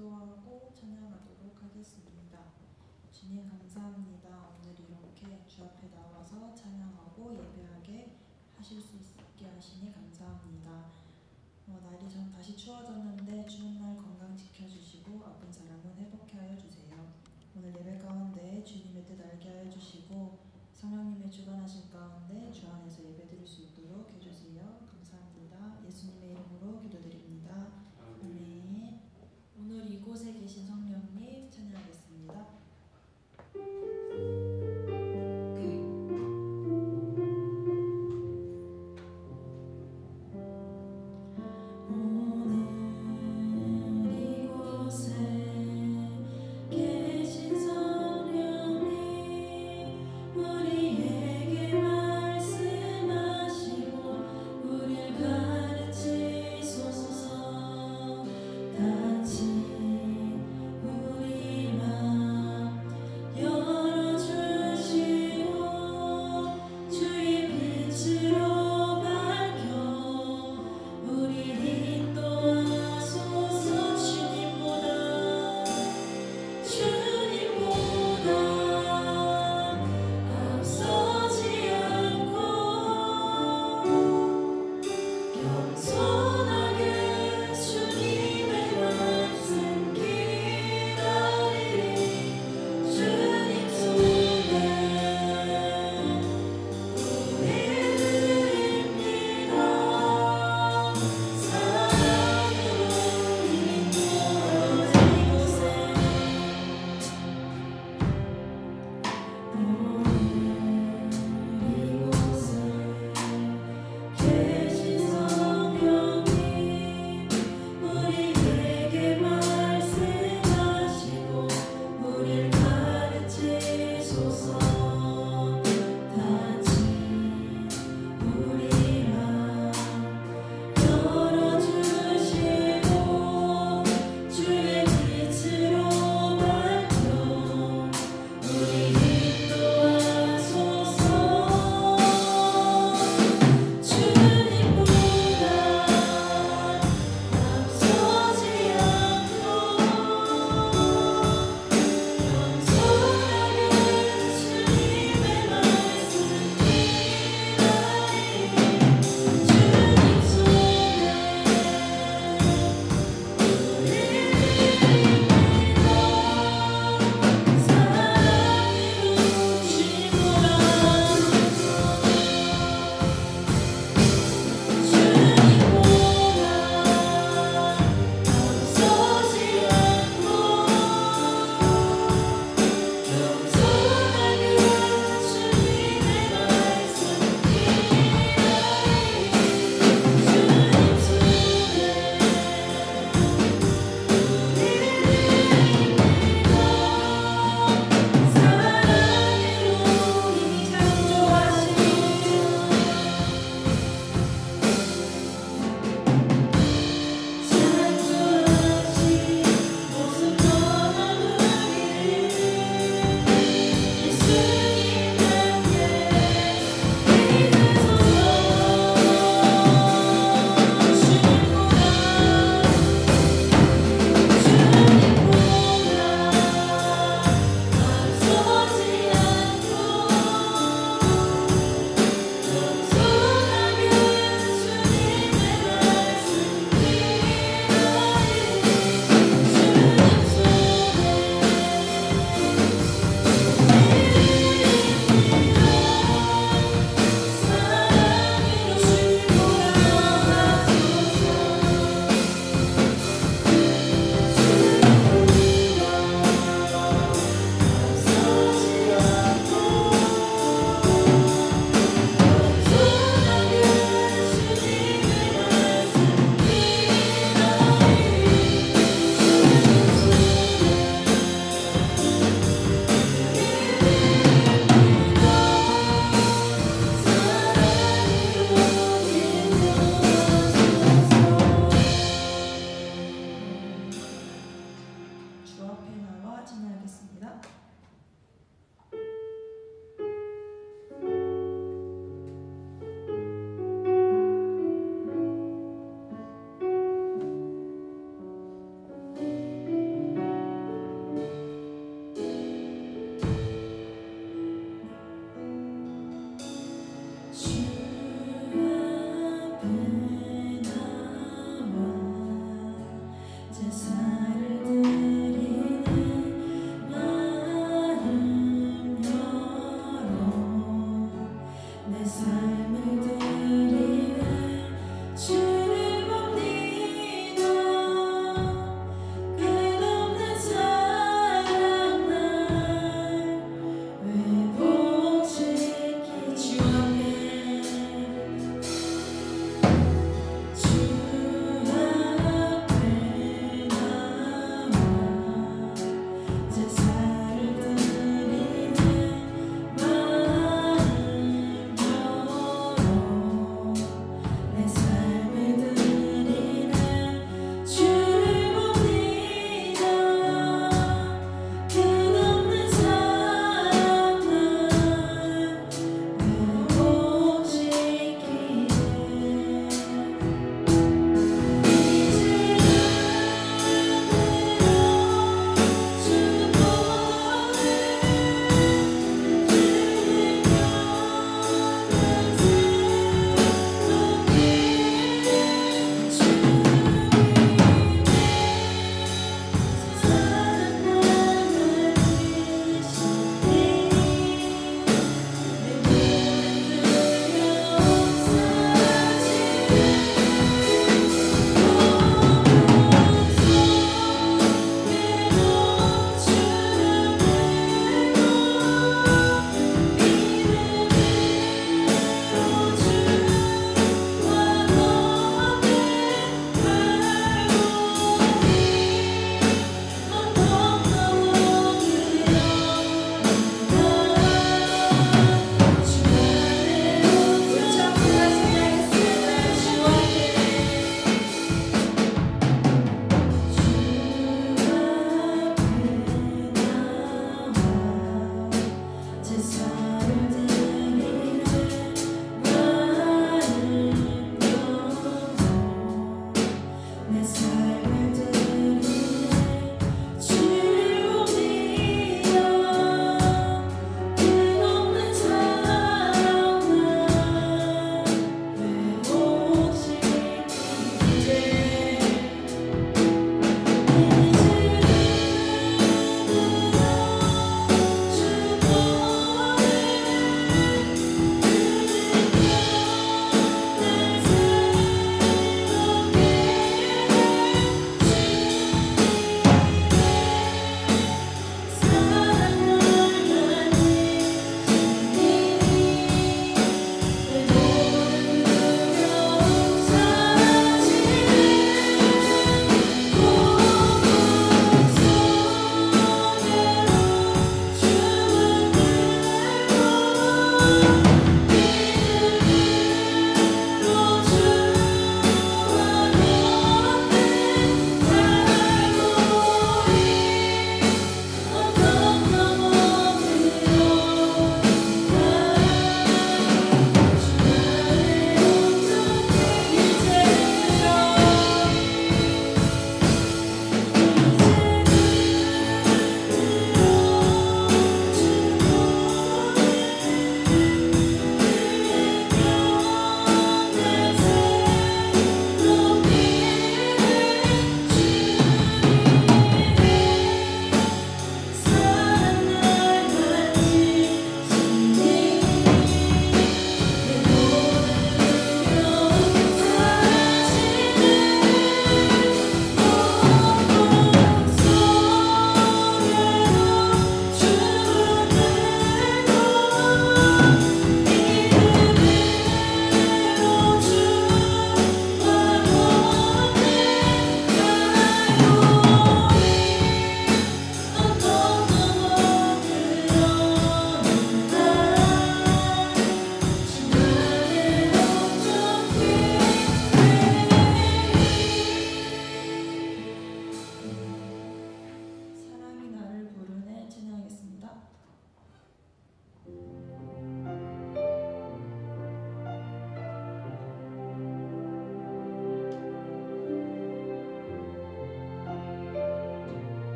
기도하고 찬양하도록 하겠습니다. 주님 감사합니다. 오늘 이렇게 주 앞에 나와서 찬양하고 예배하게 하실 수 있게 하시니 감사합니다. 날이 좀 다시 추워졌는데 추운 날 건강 지켜주시고 아픈 사람은 회복케 하여 주세요. 오늘 예배 가운데 주님의 뜻 알게 하여 주시고 성령님의 주관하신 가운데 주 안에서 예배 드릴 수 있도록 해주세요. 감사합니다. 예수님의 이름으로 기도드립니다. 아멘. 오늘 이곳에 계신 성령님 찬양하겠습니다. 우릴 가르치소서.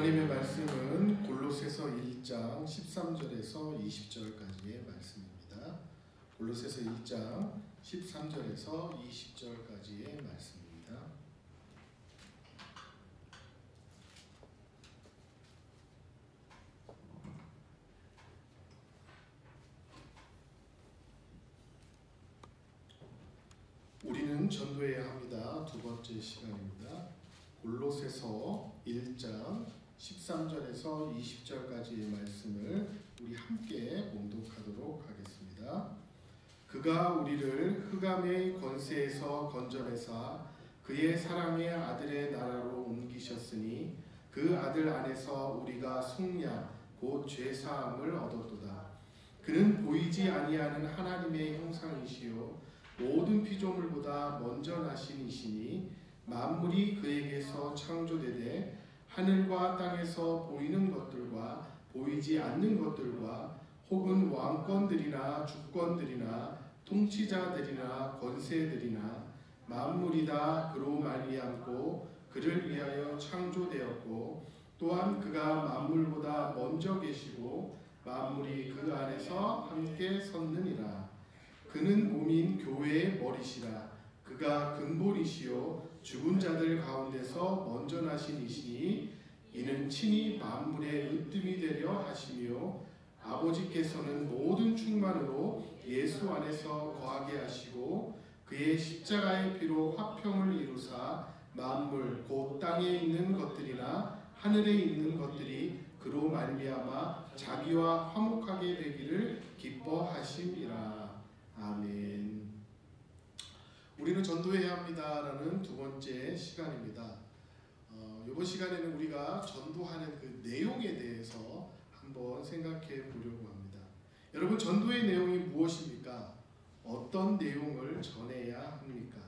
하나님의 말씀은 골로새서 1장 13절에서 20절까지의 말씀입니다. 골로새서 1장 13절에서 20절까지의 말씀입니다. 우리는 전도해야 합니다. 두 번째 시간입니다. 골로새서 1장 13절에서 20절까지의 말씀을 우리 함께 봉독하도록 하겠습니다. 그가 우리를 흑암의 권세에서 건져내사 그의 사랑의 아들의 나라로 옮기셨으니 그 아들 안에서 우리가 속량 곧 죄사함을 얻었도다. 그는 보이지 아니하는 하나님의 형상이시요 모든 피조물보다 먼저 나신 이시니 만물이 그에게서 창조되되 하늘과 땅에서 보이는 것들과 보이지 않는 것들과 혹은 왕권들이나 주권들이나 통치자들이나 권세들이나 만물이 다 그로 말미암고 그를 위하여 창조되었고 또한 그가 만물보다 먼저 계시고 만물이 그 안에서 함께 섰느니라. 그는 몸인 교회의 머리시라. 그가 근본이시요 죽은 자들 가운데서 먼저 나신 이시니 이는 친히 만물의 으뜸이 되려 하시며 아버지께서는 모든 충만으로 예수 안에서 거하게 하시고 그의 십자가의 피로 화평을 이루사 만물 곧 땅에 있는 것들이나 하늘에 있는 것들이 그로 말미암아 자기와 화목하게 되기를 기뻐하심이라. 아멘. 우리는 전도해야 합니다라는 두 번째 시간입니다. 이번 시간에는 우리가 전도하는 그 내용에 대해서 한번 생각해 보려고 합니다. 여러분, 전도의 내용이 무엇입니까? 어떤 내용을 전해야 합니까?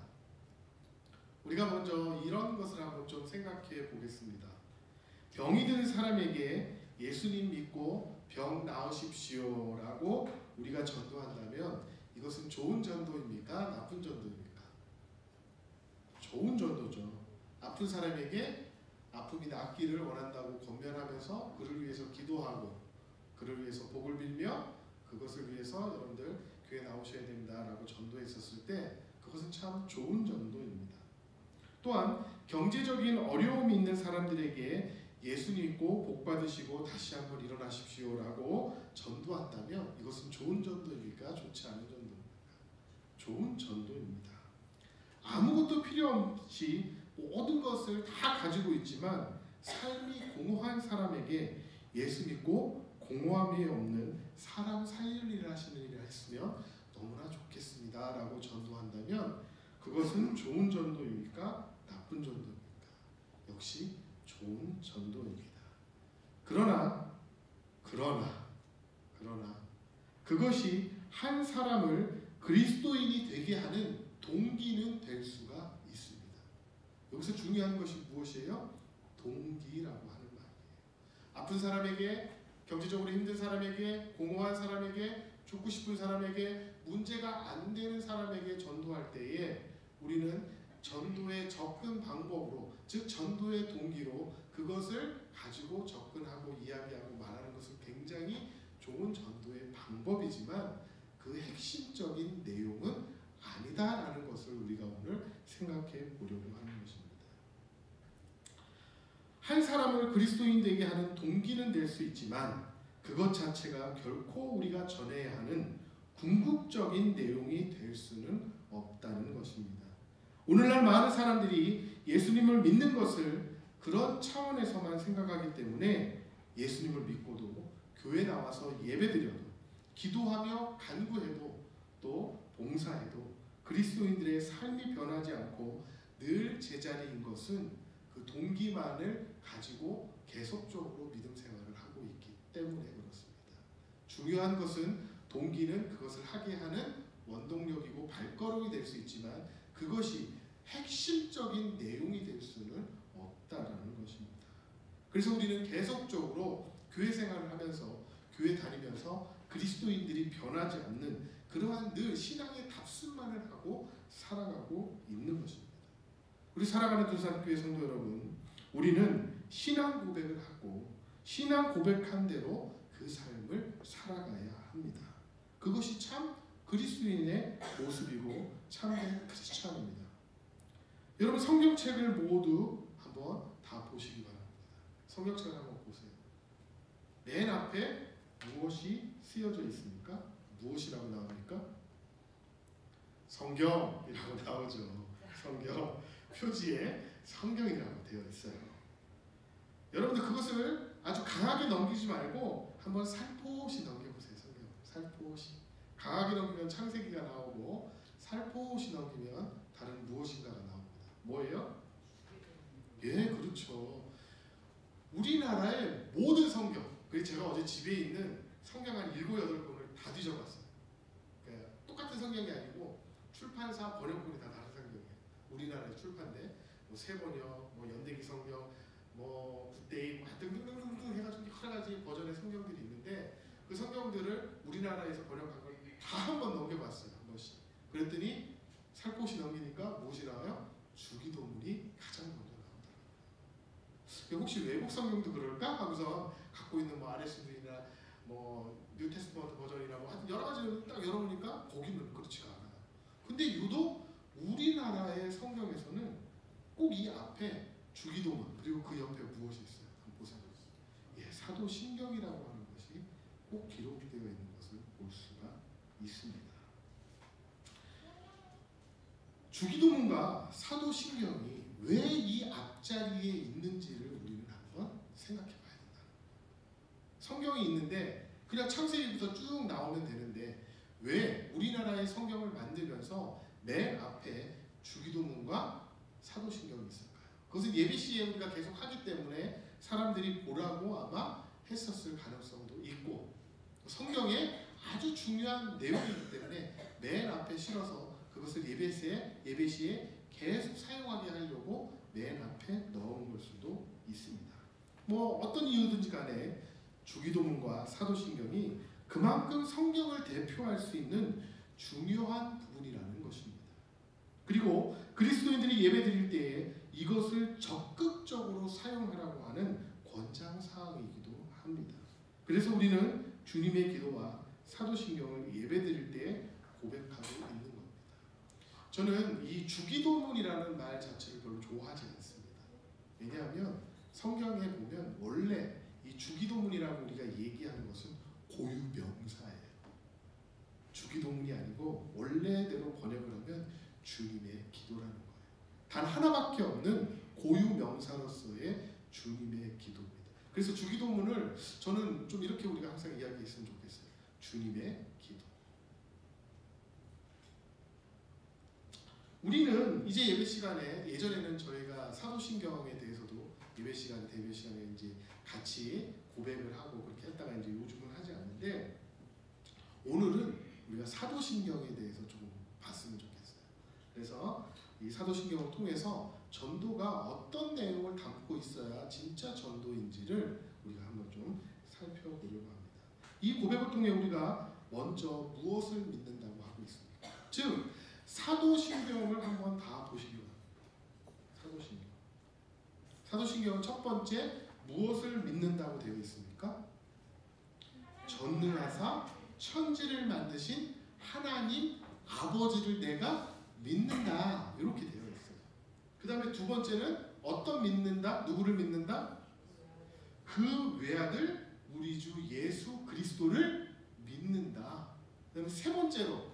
우리가 먼저 이런 것을 한번 좀 생각해 보겠습니다. 병이 든 사람에게 예수님 믿고 병 나으십시오 라고 우리가 전도한다면 이것은 좋은 전도입니까? 나쁜 전도입니까? 좋은 전도죠. 아픈 사람에게 아픔이 낫기를 원한다고 권면하면서 그를 위해서 기도하고 그를 위해서 복을 빌며 그것을 위해서 여러분들 교회 나오셔야 된다라고 전도했었을 때 그것은 참 좋은 전도입니다. 또한 경제적인 어려움이 있는 사람들에게 예수 믿고 복 받으시고 다시 한번 일어나십시오라고 전도한다면 이것은 좋은 전도입니까? 좋지 않은 전도입니까? 좋은 전도입니다. 아무것도 필요 없이 모든 것을 다 가지고 있지만 삶이 공허한 사람에게 예수 믿고 공허함이 없는 사람 살릴 일을 하시는 일을 했으면 너무나 좋겠습니다 라고 전도한다면 그것은 좋은 전도입니까? 나쁜 전도입니까? 역시 좋은 전도입니다. 그러나 그것이 한 사람을 그리스도인이 되게 하는 동기는 될 수가 있습니다. 여기서 중요한 것이 무엇이에요? 동기라고 하는 말이에요. 아픈 사람에게, 경제적으로 힘든 사람에게, 공허한 사람에게, 죽고 싶은 사람에게, 문제가 안 되는 사람에게 전도할 때에 우리는 전도의 접근 방법으로, 즉 전도의 동기로 그것을 가지고 접근하고 이야기하고 말하는 것은 굉장히 좋은 전도의 방법이지만 그 핵심적인 내용은 아니다라는 것을 우리가 오늘 생각해 보려고 하는 것입니다. 한 사람을 그리스도인 되게 하는 동기는 될 수 있지만 그것 자체가 결코 우리가 전해야 하는 궁극적인 내용이 될 수는 없다는 것입니다. 오늘날 많은 사람들이 예수님을 믿는 것을 그런 차원에서만 생각하기 때문에 예수님을 믿고도 교회 나와서 예배드려도 기도하며 간구해도 또 봉사해도 그리스도인들의 삶이 변하지 않고 늘 제자리인 것은 그 동기만을 가지고 계속적으로 믿음 생활을 하고 있기 때문에 그렇습니다. 중요한 것은 동기는 그것을 하게 하는 원동력이고 발걸음이 될 수 있지만 그것이 핵심적인 내용이 될 수는 없다라는 것입니다. 그래서 우리는 계속적으로 교회 생활을 하면서 교회 다니면서 그리스도인들이 변하지 않는 그러한 늘 신앙의 답습만을 하고 살아가고 있는 것입니다. 우리 사랑하는 두산교회 성도 여러분, 우리는 신앙 고백을 하고 신앙 고백한 대로 그 삶을 살아가야 합니다. 그것이 참 그리스도인의 모습이고 참된 크리스찬입니다. 여러분 성경책을 모두 한번 다 보시기 바랍니다. 성경책을 한번 보세요. 맨 앞에 무엇이 쓰여져 있습니까? 무엇이라고 나옵니까? 성경이라고 나오죠. 성경 표지에 성경이라고 되어 있어요. 여러분들 그것을 아주 강하게 넘기지 말고 한번 살포시 넘겨보세요. 성경 살포시. 강하게 넘기면 창세기가 나오고 살포시 넘기면 다른 무엇인가가 나옵니다. 뭐예요? 예, 그렇죠. 우리나라의 모든 성경, 그래서 제가 어제 집에 있는 성경 한 7, 8권을 다 뒤져봤어요. 그러니까 똑같은 성경이 아니고 출판사 번역본이 다 다른 성경이에요. 우리나라의 출판대 뭐 세번역, 뭐 연대기 성경, 뭐 굿데이, 뭐 등등등등 해가지고 여러 가지 버전의 성경들이 있는데 그 성경들을 우리나라에서 번역한 걸 다 한번 넘겨봤어요. 한 번씩. 그랬더니 살포시 넘기니까 무엇이 나와요? 주기도문이 가장 먼저 나오더라고요. 혹시 외국 성경도 그럴까? 하고서 갖고 있는 뭐 RSV나 뭐 뉴테스트먼트 버전이라고 하여튼 여러 가지를 딱 열어보니까 거기는 그렇지가 않아요. 근데 유독 우리나라의 성경에서는 꼭 이 앞에 주기도문 그리고 그 옆에 무엇이 있어요? 한번 보세요. 예, 사도신경이라고 하는 것이 꼭 기록되어 있는 것을 볼 수가 있습니다. 주기도문과 사도신경이 왜 이 앞자리에 있는지를 우리는 한번 생각해 봐야 된다. 성경이 있는데 그냥 창세기부터 쭉 나오면 되는데 왜 우리나라의 성경을 만들면서 맨 앞에 주기도문과 사도신경이 있을까요? 그것은 예비 시에 우리가 계속 하기 때문에 사람들이 보라고 아마 했었을 가능성도 있고 성경에 아주 중요한 내용이기 때문에 맨 앞에 실어서 그것을 예배 시에 계속 사용하게 하려고 맨 앞에 넣은 걸 수도 있습니다. 뭐 어떤 이유든지 간에 주기도문과 사도신경이 그만큼 성경을 대표할 수 있는 중요한 부분이라는 것입니다. 그리고 그리스도인들이 예배드릴 때에 이것을 적극적으로 사용하라고 하는 권장사항이기도 합니다. 그래서 우리는 주님의 기도와 사도신경을 예배드릴 때 고백하고 있는 겁니다. 저는 이 주기도문이라는 말 자체를 별로 좋아하지 않습니다. 왜냐하면 성경에 보면 원래 이 주기도문이라고 우리가 얘기하는 것은 고유명사예요. 주기도문이 아니고 원래대로 번역을 하면 주님의 기도라는 거예요. 단 하나밖에 없는 고유명사로서의 주님의 기도입니다. 그래서 주기도문을 저는 좀 이렇게 우리가 항상 이야기했으면 좋겠어요. 주님의 기도. 우리는 이제 예배 시간에 예전에는 저희가 사도신경에 대해서도 예배 시간에 대배 시간에 이제 같이 고백을 하고 그렇게 했다가 이제 요즘은 하지 않는데 오늘은 우리가 사도신경에 대해서 좀 봤으면 좋겠어요. 그래서 이 사도신경을 통해서 전도가 어떤 내용을 담고 있어야 진짜 전도인지를 우리가 한번 좀 살펴보려고 합니다. 이 고백을 통해 우리가 먼저 무엇을 믿는다고 하고 있습니까? 즉 사도신경을 한번 다 보시기 바랍니다. 사도신경은 첫 번째 무엇을 믿는다고 되어 있습니까? 전능하사 천지를 만드신 하나님 아버지를 내가 믿는다. 이렇게 되어 있어요. 그 다음에 두 번째는 어떤 믿는다? 누구를 믿는다? 그 외아들 우리 주 예수 그리스도를 믿는다. 그 다음에 세 번째로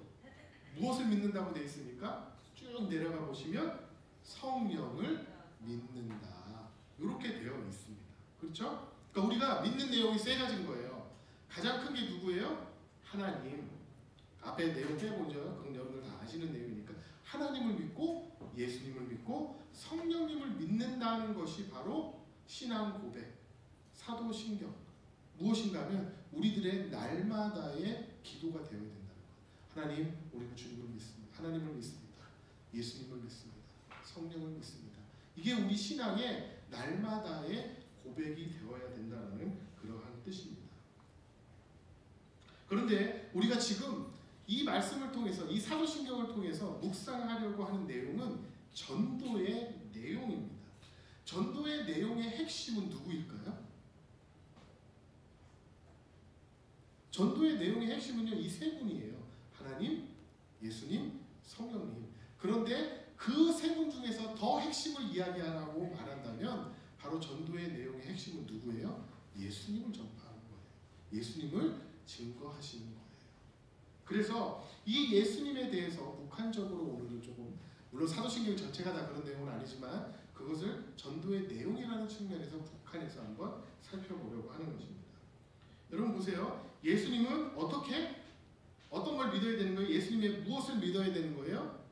무엇을 믿는다고 되어 있습니까? 쭉 내려가 보시면 성령을 믿는다. 이렇게 되어 있습니다. 그렇죠? 그러니까 우리가 믿는 내용이 세 가지인 거예요. 가장 큰 게 누구예요? 하나님. 앞에 내용 빼보죠. 그건 여러분들 다 아시는 내용이니까 하나님을 믿고 예수님을 믿고 성령님을 믿는다는 것이 바로 신앙 고백, 사도신경. 무엇인가 하면 우리들의 날마다의 기도가 되어야 된다는 것. 하나님, 우리는 주님을 믿습니다. 하나님을 믿습니다. 예수님을 믿습니다. 성령을 믿습니다. 이게 우리 신앙의 날마다의 고백이 되어야 된다는 그러한 뜻입니다. 그런데 우리가 지금 이 말씀을 통해서 이 사도신경을 통해서 묵상하려고 하는 내용은 전도의 내용입니다. 전도의 내용의 핵심은 누구일까요? 전도의 내용의 핵심은요, 이 세 분이에요. 하나님, 예수님, 성령님. 그런데 그 세 분 중에서 더 핵심을 이야기하라고 말한다면 바로 전도의 내용의 핵심은 누구예요? 예수님을 전파하는 거예요. 예수님을 증거하시는 거예요. 그래서 이 예수님에 대해서 북한적으로 오늘은 조금, 물론 사도신경 전체가 다 그런 내용은 아니지만 그것을 전도의 내용이라는 측면에서 북한에서 한번 살펴보려고 하는 것입니다. 여러분 보세요. 예수님은 어떤 걸 믿어야 되는 거예요? 예수님의 무엇을 믿어야 되는 거예요?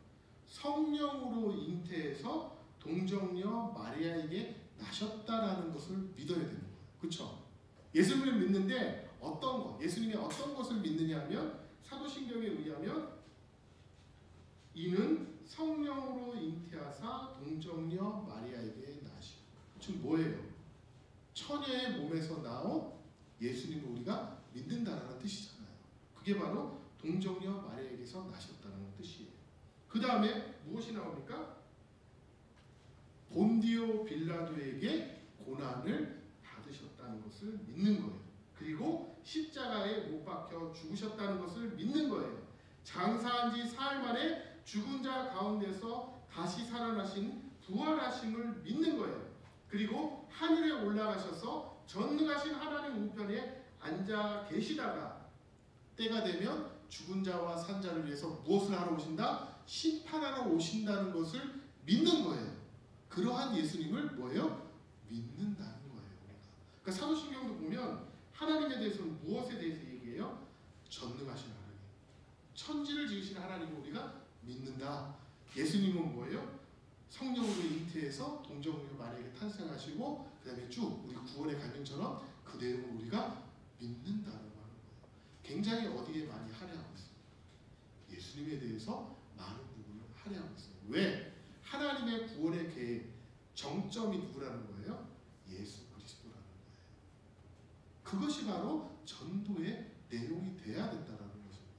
성령으로 잉태해서 동정녀 마리아에게 나셨다라는 것을 믿어야 되는 거예요. 그렇죠? 예수님을 믿는데 어떤 것, 예수님이 어떤 것을 믿느냐 하면 사도신경에 의하면 이는 성령으로 잉태하사 동정녀 마리아에게 나시고, 즉 뭐예요? 처녀의 몸에서 나온 예수님을 우리가 믿는다라는 뜻이잖아요. 그게 바로 동정녀 마리아에게서 나셨다는 뜻이에요. 그 다음에 무엇이 나옵니까? 본디오 빌라도에게 고난을 받으셨다는 것을 믿는 거예요. 그리고 십자가에 못 박혀 죽으셨다는 것을 믿는 거예요. 장사한 지 사흘 만에 죽은 자 가운데서 다시 살아나신 부활하심을 믿는 거예요. 그리고 하늘에 올라가셔서 전능하신 하나님 우편에 앉아 계시다가 때가 되면 죽은 자와 산 자를 위해서 무엇을 하러 오신다? 심판하러 오신다는 것을 믿는 거예요. 그러한 예수님을 뭐예요? 믿는다는 거예요. 우리가. 그러니까 사도신경도 보면 하나님에 대해서는 무엇에 대해서 얘기해요? 전능하신 하나님. 천지를 지으신 하나님을 우리가 믿는다. 예수님은 뭐예요? 성령으로 잉태해서 동정녀 마리아에게 탄생하시고 그 다음에 쭉 우리 구원의 갈증처럼 그 내용을 우리가 믿는다고 하는 거예요. 굉장히 어디에 많이 할애하고 있어요. 예수님에 대해서 많은 부분을 할애하고 있어요. 왜? 하나님의 구원의 계획, 정점이 누구라는 거예요? 예수 그리스도라는 거예요. 그것이 바로 전도의 내용이 돼야 된다는 것입니다.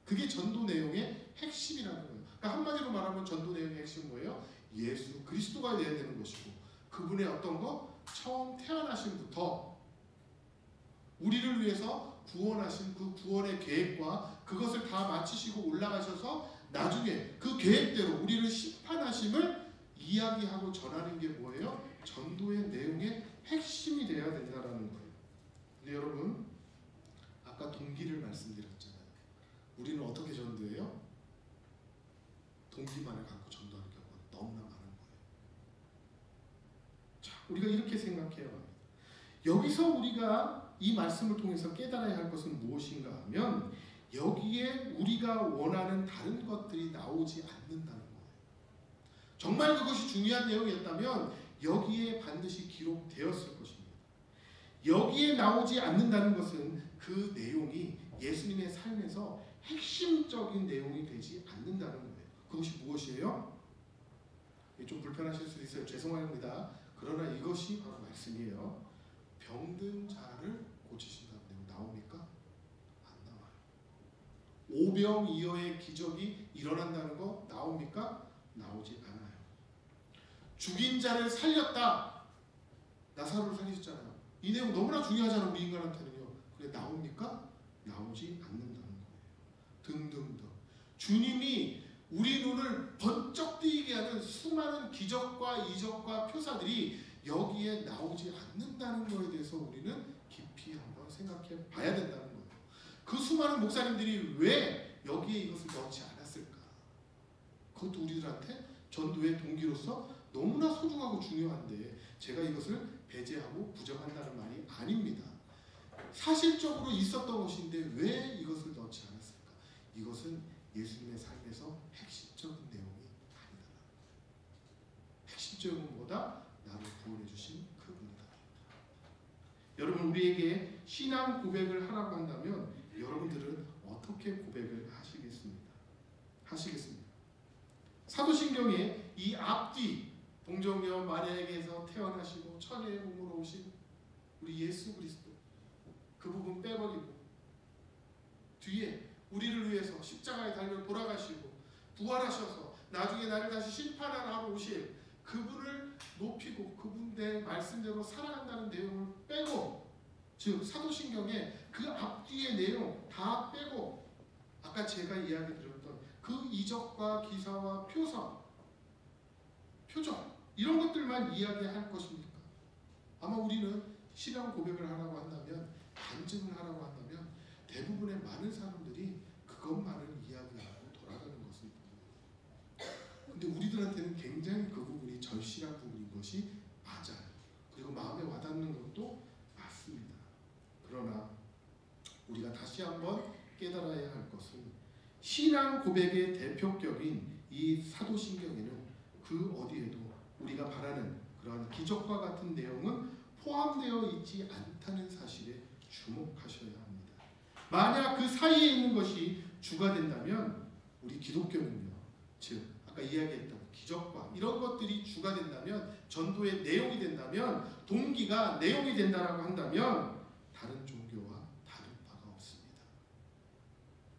그게 전도 내용의 핵심이라는 거예요. 그러니까 한마디로 말하면 전도 내용의 핵심은 뭐예요? 예수 그리스도가 되어야 되는 것이고, 그분의 어떤 거? 처음 태어나심부터 우리를 위해서 구원하신 그 구원의 계획과 그것을 다 마치시고 올라가셔서 나중에 그 계획대로 우리를 심판하심을 이야기하고 전하는 게 뭐예요? 전도의 내용의 핵심이 돼야 된다는 거예요. 근데 여러분, 아까 동기를 말씀드렸잖아요. 우리는 어떻게 전도해요? 동기만을 갖고 전도하는 경우가 너무나 많은 거예요. 자, 우리가 이렇게 생각해야 합니다. 여기서 우리가 이 말씀을 통해서 깨달아야 할 것은 무엇인가 하면 여기에 우리가 원하는 다른 것들이 나오지 않는다는 거예요. 정말 그것이 중요한 내용이었다면 여기에 반드시 기록되었을 것입니다. 여기에 나오지 않는다는 것은 그 내용이 예수님의 삶에서 핵심적인 내용이 되지 않는다는 거예요. 그것이 무엇이에요? 좀 불편하실 수도 있어요. 죄송합니다. 그러나 이것이 바로 말씀이에요. 병든 자를 고치신다는 내용 나옵니까? 안 나와요. 오병이어의 기적이 일어난다는 거 나옵니까? 나오지 않아요. 죽인 자를 살렸다. 나사로를 살리셨잖아요. 이 내용 너무나 중요하잖아요. 우리 인간한테는요. 그래 나옵니까? 나오지 않는다는 거예요. 등등등. 주님이 우리 눈을 번쩍 뜨이게 하는 수많은 기적과 이적과 표사들이 여기에 나오지 않는다는 것에 대해서 우리는 깊이 한번 생각해 봐야 된다는 거예요. 그 수많은 목사님들이 왜 여기에 이것을 넣지 않았을까? 그것도 우리들한테 전도의 동기로서 너무나 소중하고 중요한데 제가 이것을 배제하고 부정한다는 말이 아닙니다. 사실적으로 있었던 것인데 왜 이것을 넣지 않았을까? 이것은 예수님의 삶에서 핵심적인 내용이 아니다. 핵심적인 것보다 나를 구원해 주신 그분이다. 여러분, 우리에게 신앙 고백을 하라고 한다면 여러분들은 어떻게 고백을 하시겠습니까? 사도신경에 이 앞뒤 동정녀 마리아에게서 태어나시고 처녀의 몸으로 오신 우리 예수 그리스도 그 부분 빼버리고 뒤에 우리를 위해서 십자가에 달려 돌아가시고 부활하셔서 나중에 나를 다시 심판하러 오실 그분을 높이고 그분 하나님의 말씀대로 살아간다는 내용을 빼고, 즉 사도신경의 그 앞뒤의 내용 다 빼고, 아까 제가 이야기 드렸던 그 이적과 기사와 표적 이런 것들만 이야기할 것입니까? 아마 우리는 신앙 고백을 하라고 한다면, 간증을 하라고 한다면 대부분의 많은 사람들이 그것만을 이야기하고 돌아가는 것입니다. 근데 우리들한테는 굉장히 그 부분이 절실한 부분인 것이 맞아요. 그리고 마음에 와닿는 것도 맞습니다. 그러나 우리가 다시 한번 깨달아야 할 것은, 신앙 고백의 대표격인 이 사도신경에는 그 어디에도 우리가 바라는 그러한 기적과 같은 내용은 포함되어 있지 않다는 사실에 주목하셔야 합니다. 만약 그 사이에 있는 것이 주가 된다면, 우리 기독교는요, 즉 아까 이야기했던 기적과 이런 것들이 주가 된다면, 전도의 내용이 된다면, 동기가 내용이 된다라고 한다면 다른 종교와 다를 바가 없습니다.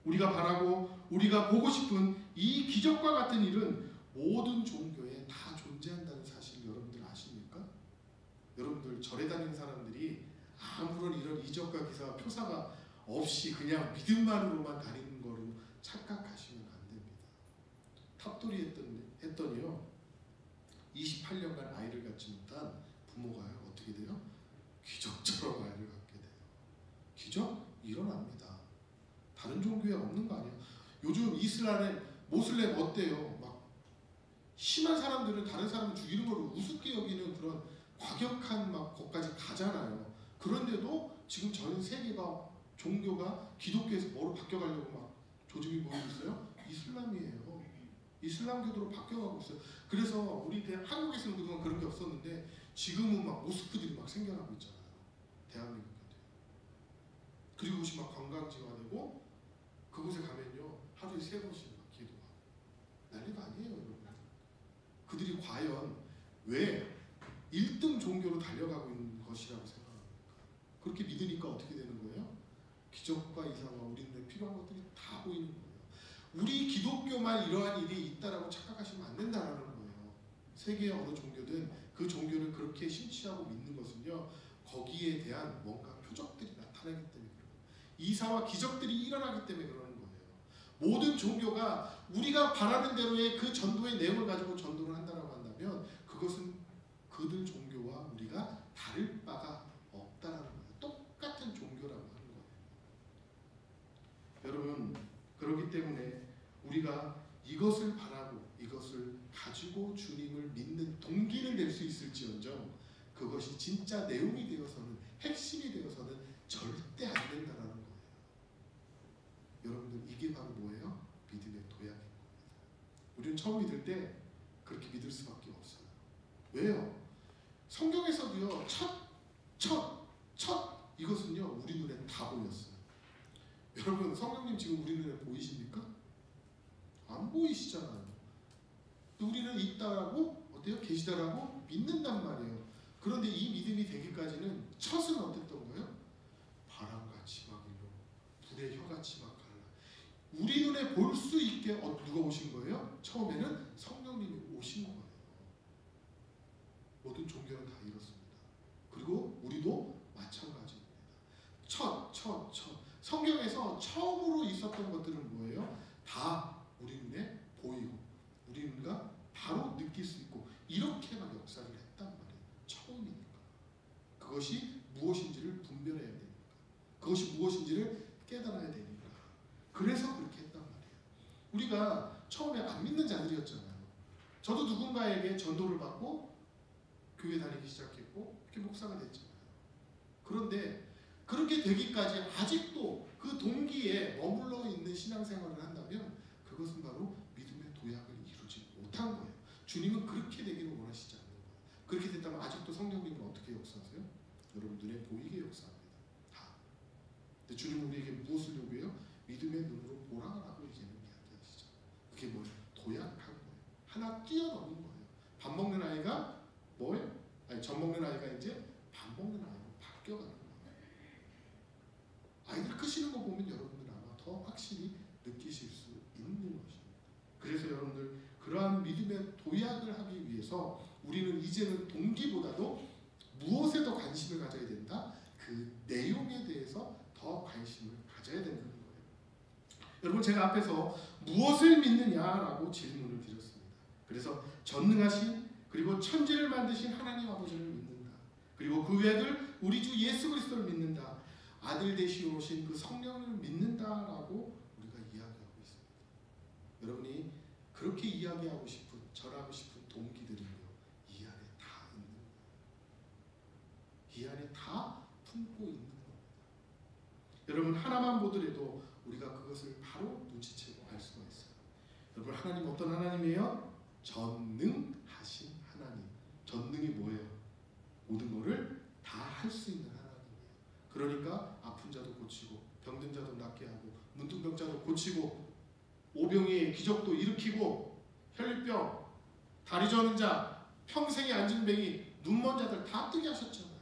우리가 바라고 우리가 보고 싶은 이 기적과 같은 일은 모든 종교에 다 존재한다는 사실 여러분들 아십니까? 여러분들 절에 다니는 사람들이 아무런 이런 이적과 기사와 표사가 없이 그냥 믿음만으로만 다니는 거로 착각하시면 안 됩니다. 탑돌이 했더니요, 28년간 아이를 갖지 못한 부모가 어떻게 돼요? 기적처럼 아이를 갖게 돼요. 기적? 일어납니다. 다른 종교에 없는 거 아니에요? 요즘 이스라엘 모슬렘 어때요? 막 심한 사람들은 다른 사람을 죽이는 걸 우습게 여기는 그런 과격한 막 것까지 가잖아요. 그런데도 지금 전 세계가 종교가 기독교에서 뭐로 바뀌어가려고 막 조짐이 보이고 있어요? 이슬람이에요. 이슬람교도로 바뀌어가고 있어요. 그래서 우리 한국에서는 그동안 그런 게 없었는데 지금은 막 모스크들이 막 생겨나고 있잖아요. 대한민국에도. 그리고 그것이 막 관광지가 되고, 그곳에 가면요 하루에 3번씩 막 기도하고 난리가 아니에요, 여러분. 그들이 과연 왜 1등 종교로 달려가고 있는 것이라고 생각합니까? 그렇게 믿으니까 어떻게 되는 거예요? 기적과 이상과 우리 눈에 필요한 것들이 다 보이는 거예요. 우리 기독교만 이러한 일이 있다라고 착각하시면 안 된다는 거예요. 세계의 어느 종교든 그 종교를 그렇게 심취하고 믿는 것은요, 거기에 대한 뭔가 표적들이 나타나기 때문에 그래요. 이사와 기적들이 일어나기 때문에 그러는 거예요. 모든 종교가 우리가 바라는 대로의 그 전도의 내용을 가지고 전도를 한다라고 한다면, 그것은 그들 종교와 우리가 다를 바가 없다라는 거예요. 똑같은 종교라고 하는 거예요. 여러분, 그렇기 때문에 우리가 이것을 바라고 이것을 가지고 주님을 믿는 동기는 될 수 있을지언정, 그것이 진짜 내용이 되어서는, 핵심이 되어서는 절대 안 된다라는 거예요. 여러분들, 이게 바로 뭐예요? 믿음의 도약인 겁니다. 우리는 처음 믿을 때 그렇게 믿을 수밖에 없어요. 왜요? 성경에서도요, 첫 이것은요 우리 눈에 다 보였어요. 여러분, 성령님 지금 우리 눈에 보이십니까? 안 보이시잖아요. 우리는 있다라고, 어때요? 계시다라고 믿는단 말이에요. 그런데 이 믿음이 되기까지는 첫은 어땠던 거예요? 바람같이 막 일로, 불의 혀같이 막 갈라. 우리 눈에 볼 수 있게 누가 오신 거예요? 처음에는 성령님이 오신 거예요. 모든 종교는 다 이렇습니다. 그리고 우리도 마찬가지입니다. 첫. 성경에서 처음으로 있었던 것들은 뭐예요? 다 우리 눈에 보이고 우리 눈과 바로 느낄 수 있고 이렇게 막 역사를 했단 말이에요. 처음이니까. 그것이 무엇인지를 분별해야 되니까. 그것이 무엇인지를 깨달아야 되니까. 그래서 그렇게 했단 말이에요. 우리가 처음에 안 믿는 자들이었잖아요. 저도 누군가에게 전도를 받고 교회 다니기 시작했고 이렇게 목사가 됐잖아요. 그런데 그렇게 되기까지 아직도 그 동기에 머물러 있는 신앙생활을 한다면 그것은 바로 믿음의 도약을 이루지 못한 거예요. 주님은 그렇게 되기를 원하시지 않는 거예요. 그렇게 됐다면 아직도 성령님은 어떻게 역사하세요? 여러분 눈에 보이게 역사합니다. 다. 근데 주님은 우리에게 무엇을 요구해요? 믿음의 눈으로 보라라고 이제는 이야기하시죠. 그게 뭐예요? 도약한 거예요. 하나 뛰어넘은 거예요. 밥 먹는 아이가 뭐예요? 젖 먹는 아이가 이제 밥 먹는 아이로 바뀌어가는 거예요. 아이들 크시는 거 보면 여러분들 아마 더 확실히 느끼실 수 있는 것입니다. 그래서 여러분들, 그러한 믿음의 도약을 하기 위해서 우리는 이제는 동기보다도 무엇에 더 관심을 가져야 된다? 그 내용에 대해서 더 관심을 가져야 된다는 거예요. 여러분, 제가 앞에서 무엇을 믿느냐라고 질문을 드렸습니다. 그래서 전능하신 그리고 천지를 만드신 하나님 아버지를 믿는다. 그리고 그 외아들 우리 주 예수 그리스도를 믿는다. 아들 되시어 오신 그 성령을 믿는다라고 우리가 이야기하고 있습니다. 여러분이 그렇게 이야기하고 싶은, 전하고 싶은 동기들은요, 이 안에 다 있는 거예요. 이 안에 다 품고 있는 겁니다. 여러분, 하나만 보더라도 우리가 그것을 바로 눈치채고 알 수가 있어요. 여러분, 하나님 어떤 하나님이에요? 전능하신 하나님. 전능이 뭐예요? 모든 것을 다 할 수 있는 하나님이에요. 그러니까 아픈 자도 고치고 병든 자도 낫게 하고 문둥병자도 고치고 오병이의 기적도 일으키고 혈병, 다리 저는 자, 평생에 앉은 뱅이, 눈먼 자들 다 뜨게 하셨잖아요.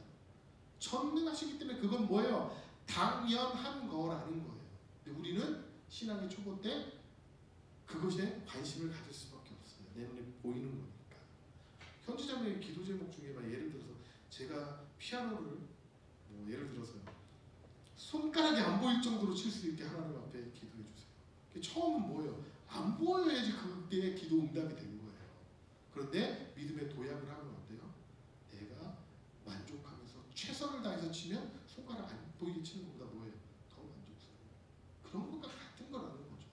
전능하시기 때문에 그건 뭐예요? 당연한 거라는 거예요. 근데 우리는 신앙의 초보 때 그것에 관심을 가질 수밖에 없어요. 내 눈에 보이는 거니까. 현지자매의 기도 제목 중에 예를 들어서 제가 피아노를 예를 들어서요, 손가락이 안 보일 정도로 칠 수 있게 하나님 앞에 기도해 주세요. 처음은 뭐예요? 안 보여야지 그게 기도 응답이 되는 거예요. 그런데 믿음의 도약을 하면 어때요? 내가 만족하면서 최선을 다해서 치면 손가락 안 보이게 치는 것보다 뭐예요? 더 만족스러워요. 그런 것과 같은 거라는 거죠.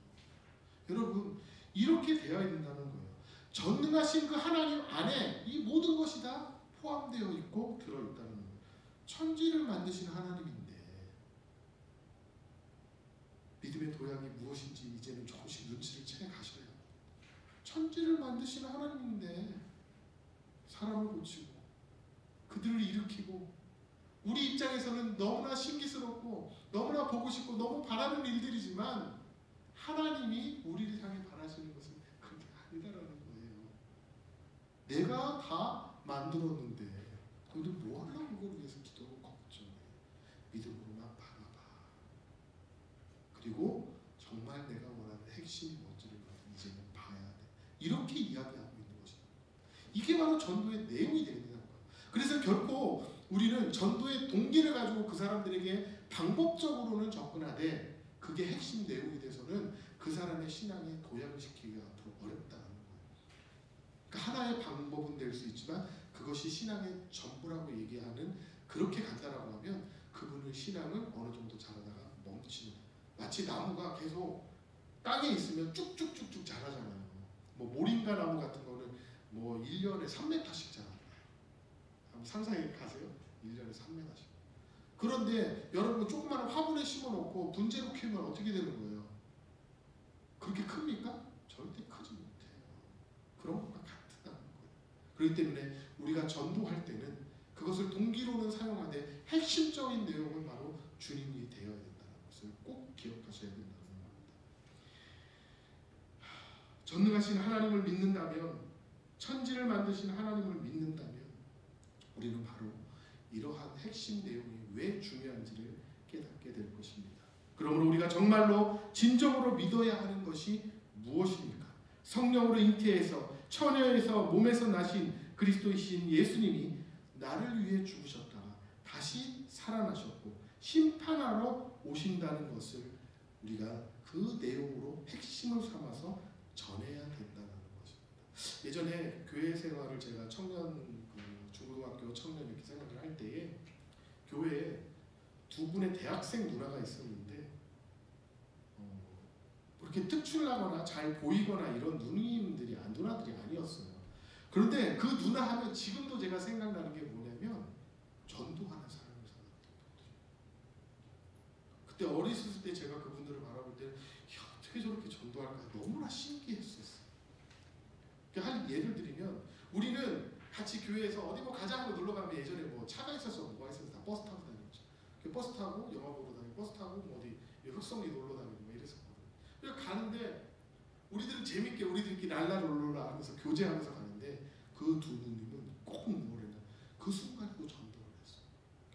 여러분, 이렇게 되어야 된다는 거예요. 전능하신 그 하나님 안에 이 모든 것이 다 포함되어 있고 들어있다는 거예요. 천지를 만드신 하나님인데 믿음의 도약이 무엇인지 이제는 조금씩 눈치를 채 가셔야 합니다. 천지를 만드신 하나님인데 사람을 고치고 그들을 일으키고 우리 입장에서는 너무나 신기스럽고 너무나 보고 싶고 너무 바라는 일들이지만 하나님이 우리를 향해 바라시는 것은 그게 아니다라는 거예요. 내가 다 만들었는데 너희들 뭐 하려고 그걸 위해서 기도하고 걱정해. 믿음으로만 바라봐. 그리고 정말 내가 원하는 핵심이 뭔지를 이제는 봐야 돼. 이렇게 이야기하고 있는 것입니다. 이게 바로 전도의 내용이 되는 거예요. 그래서 결코 우리는 전도의 동기를 가지고 그 사람들에게 방법적으로는 접근하되 그게 핵심 내용이 돼서는 그 사람의 신앙에 도약을 시키기가 앞으로 어렵다는 거예요. 그러니까 하나의 방법은 될 수 있지만 그것이 신앙의 전부라고 얘기하는, 그렇게 간다라고 하면 그분의 신앙은 어느 정도 자라다가 멈추는, 마치 나무가 계속 땅에 있으면 쭉쭉쭉쭉 자라잖아요. 모링가 나무 같은 거는 1년에 3m씩 자라요. 한번 상상해 가세요. 1년에 3m씩. 그런데 여러분 조그마한 화분에 심어놓고 분재로 키우면 어떻게 되는 거예요? 그렇게 큽니까? 절대 크지 못해요. 그런 것과 같다는 거예요. 그렇기 때문에 우리가 전도할 때는 그것을 동기로는 사용하되 핵심적인 내용은 바로 주님이 되어야 된다는 것을 꼭 기억하셔야 된다는 겁니다. 전능하신 하나님을 믿는다면, 천지를 만드신 하나님을 믿는다면 우리는 바로 이러한 핵심 내용이 왜 중요한지를 깨닫게 될 것입니다. 그러므로 우리가 정말로 진정으로 믿어야 하는 것이 무엇입니까? 성령으로 잉태해서 처녀에서 몸에서 나신 그리스도이신 예수님이 나를 위해 죽으셨다가 다시 살아나셨고 심판하러 오신다는 것을 우리가 그 내용으로 핵심을 삼아서 전해야 된다는 것입니다. 예전에 교회 생활을 제가 중고등학교 청년 이렇게 생활을 할 때에 교회에 두 분의 대학생 누나가 있었는데 그렇게 특출나거나 잘 보이거나 이런 누나들이 아니었어요. 그런데 그 누나 하면 지금도 제가 생각나는 게 뭐냐면 전도하는 사람을 생각했던 분들. 그때 어렸을 때 제가 그분들을 바라볼 때 어떻게 저렇게 전도할까 너무나 신기했었어요. 한 예를 들면 우리는 같이 교회에서 어디 가자 하고 놀러 가면 예전에 차가 있었어, 뭐가 있었어, 다 버스 타고 다녔죠. 버스 타고 영화 보러 다니고 버스 타고 어디 흑성리 놀러 다니고 이랬었거든요. 그래서 가는데 우리들은 재밌게 우리들끼리 랄라 롤로라 하면서 교제하면서 가는데 그 두 누님은 꼭 뭐랬냐, 그 순간에 또 전도를 했어.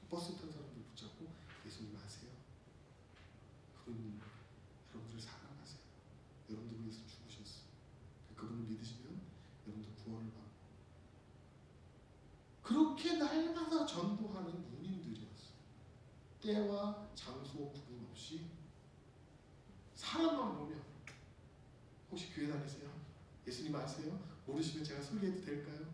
버스 탄 사람들 붙잡고 예수님 아세요? 그분 여러분들 사랑하세요. 여러분들 위해서 죽으셨어. 그분을 믿으시면 여러분들 구원을 받고 전도하는 누님들이었어요. 때와 장소 구분 없이 사람만 보면, 혹시 교회 다니세요? 예수님 아세요? 모르시면 제가 소개해도 될까요?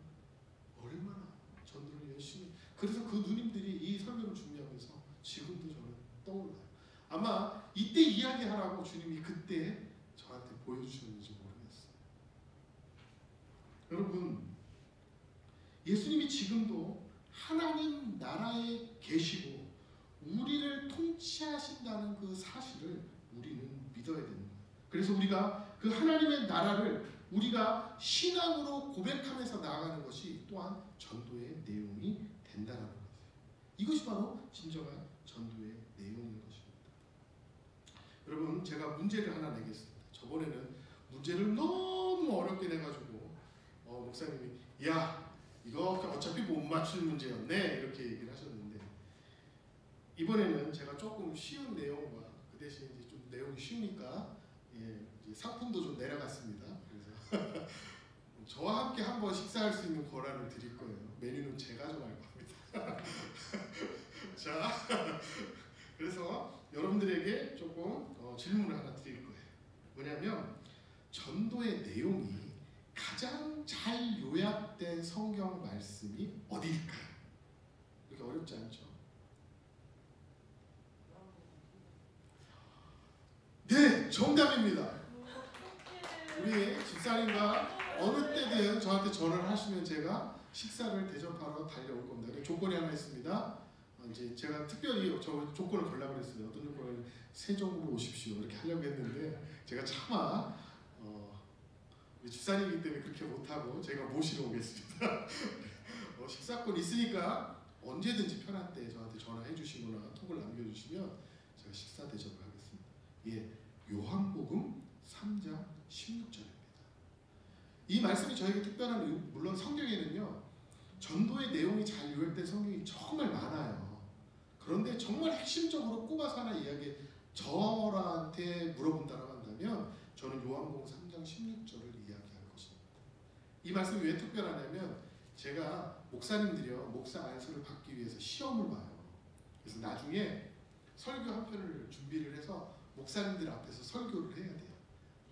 얼마나 전도를 열심히. 그래서 그 누님들이 이 설교를 준비하면서 지금도 저는 떠올라요. 아마 이때 이야기하라고 주님이 그때 저한테 보여주셨는지 모르겠어요. 여러분, 예수님이 지금도 하나님 나라에 계시고 우리를 통치하신다는 그 사실을 우리는 믿어야 됩니다. 그래서 우리가 그 하나님의 나라를 우리가 신앙으로 고백하면서 나아가는 것이 또한 전도의 내용이 된다는 거예요. 이것이 바로 진정한 전도의 내용인 것입니다. 여러분, 제가 문제를 하나 내겠습니다. 저번에는 문제를 너무 어렵게 내가지고 목사님이 야, 이거 어차피 못 맞출 문제였네 이렇게 얘기를 하셨는데, 이번에는 제가 조금 쉬운 내용과 그 대신 이제 좀 내용이 쉬우니까 이제 상품도 좀 내려갔습니다. 그래서 저와 함께 한번 식사할 수 있는 권한을 드릴 거예요. 메뉴는 제가 정할 겁니다. 자, 그래서 여러분들에게 조금 질문을 하나 드릴 거예요. 뭐냐면 전도의 내용이 가장 잘 요약된 성경 말씀이 어디일까요? 이렇게 어렵지 않죠? 네, 정답입니다. 우리 집사님과 어느 때든 저한테 전화를 하시면 제가 식사를 대접하러 달려올 겁니다. 조건이 하나 있습니다. 이제 제가 특별히 저 조건을 걸려고 그랬어요. 어떤 조건을 세종으로 오십시오 이렇게 하려고 했는데 제가 차마 우리 집사님이기 때문에 그렇게 못하고 제가 모시러 오겠습니다. 식사권 있으니까 언제든지 편할 때 저한테 전화해 주시거나 톡을 남겨주시면 제가 식사 대접을 하겠습니다. 예, 요한복음 3장 16절입니다. 이 말씀이 저에게 특별한 이유, 물론 성경에는요 전도의 내용이 잘 요약된 성경이 정말 많아요. 그런데 정말 핵심적으로 꼽아서 하나 이야기 저한테 물어본다고 한다면 저는 요한복음 3장 16절을 이야기할 것입니다. 이 말씀이 왜 특별하냐면 제가 목사님들이요 목사 안수를 받기 위해서 시험을 봐요. 그래서 나중에 설교 한 편을 준비를 해서 목사님들 앞에서 설교를 해야 돼요.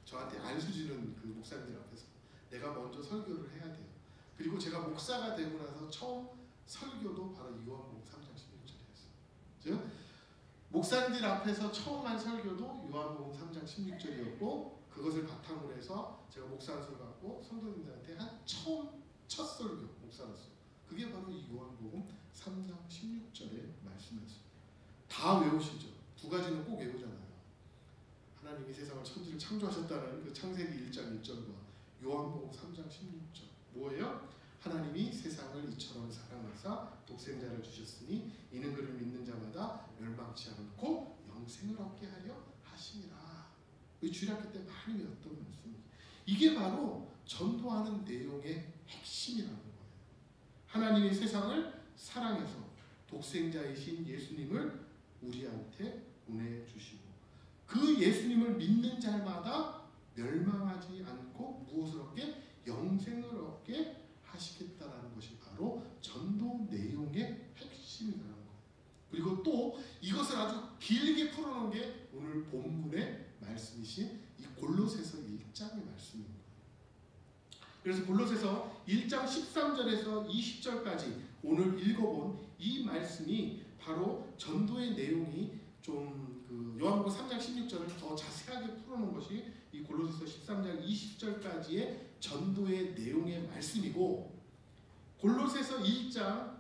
저한테 안수 주는 그 목사님들 앞에서 내가 먼저 설교를 해야 돼요. 그리고 제가 목사가 되고 나서 처음 설교도 바로 요한복음 3장 16절이었어요. 즉 목사님들 앞에서 처음 한 설교도 요한복음 3장 16절이었고 그것을 바탕으로 해서 제가 목사 안수를 받고 성도님들한테 한 첫 설교 목사로서 그게 바로 이 요한복음 3장 16절의 말씀이었어요. 다 외우시죠? 두 가지는 꼭 외우잖아요. 하나님이 세상을 천지를 창조하셨다는 그 창세기 1장 1절과 요한복음 3장 16절 뭐예요? 하나님이 세상을 이처럼 사랑하사 독생자를 주셨으니 이는 그를 믿는 자마다 멸망치 않고 영생을 얻게 하려 하심이라. 우리 주일학교 때 많이 외웠던 말씀입니다. 이게 바로 전도하는 내용의 핵심이라는 거예요. 하나님이 세상을 사랑해서 독생자이신 예수님을 우리한테 보내주시고 그 예수님을 믿는 자마다 멸망하지 않고 무엇을 얻게? 영생을 얻게 하시겠다라는 것이 바로 전도 내용의 핵심이라는 거예요. 그리고 또 이것을 아주 길게 풀어놓은 게 오늘 본문의 말씀이신 이 골로새서 1장의 말씀입니다. 그래서 골로새서 1장 13절에서 20절까지 오늘 읽어본 이 말씀이 바로 전도의 내용이 좀 그 요한복음 3장 16절을 더 자세하게 풀어놓은 것이 이 골로새서 13장 20절까지의 전도의 내용의 말씀이고 골로새서 1장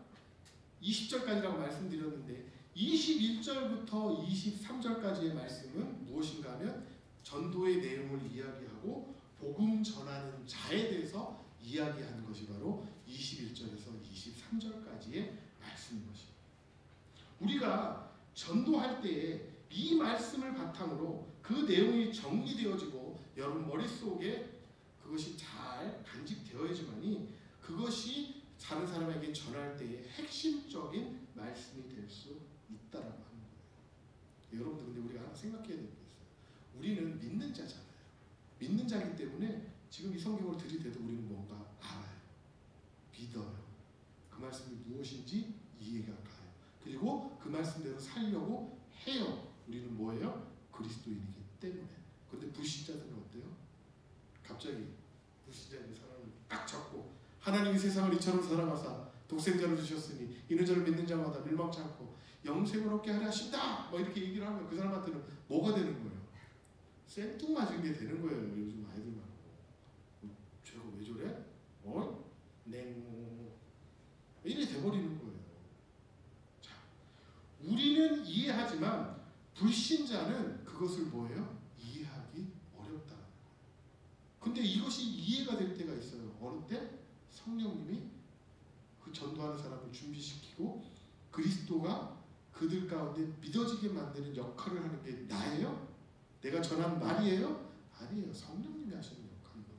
20절까지라고 말씀드렸는데 21절부터 23절까지의 말씀은 무엇인가 하면 전도의 내용을 이야기하고 복음 전하는 자에 대해서 이야기하는 것이 바로 21절에서 23절까지의 말씀인 것입니다. 우리가 전도할 때에 이 말씀을 바탕으로 그 내용이 정리되어지고 여러분 머릿속에 그것이 잘 간직되어야지만이 그것이 다른 사람에게 전할 때의 핵심적인 말씀이 될 수 있다라고 하는 거예요. 여러분들 근데 우리가 하나 생각해야 될 게 있어요. 우리는 믿는 자잖아요. 믿는 자이기 때문에 지금 이 성경을 들이대도 우리는 뭔가 알아요. 믿어요. 그 말씀이 무엇인지 이해가 가요. 그리고 그 말씀대로 살려고 해요. 우리는 뭐예요? 그리스도인이기 때문에. 그런데 불신자들은 어때요? 갑자기 불신자의 사람을 딱 잡고 하나님이 세상을 이처럼 사랑하사 독생자를 주셨으니 이는 저를 믿는 자마다 멸망치 않고 영생을 얻게 하려 하신다 뭐 이렇게 얘기를 하면 그 사람한테는 뭐가 되는 거예요? 생뚱맞은 게 되는 거예요. 요즘 아이들 말고 쟤가 왜 저래? 냉 이래 돼버리는 거예요. 자, 우리는 이해하지만 불신자는 그것을 뭐예요? 이해하기 어렵다. 근데 이것이 이해가 될 때가 있어요. 어느 때? 성령님이 그 전도하는 사람을 준비시키고 그리스도가 그들 가운데 믿어지게 만드는 역할을 하는 게 나예요? 내가 전한 말이에요? 아니에요. 성령님이 하시는 역할이거든요.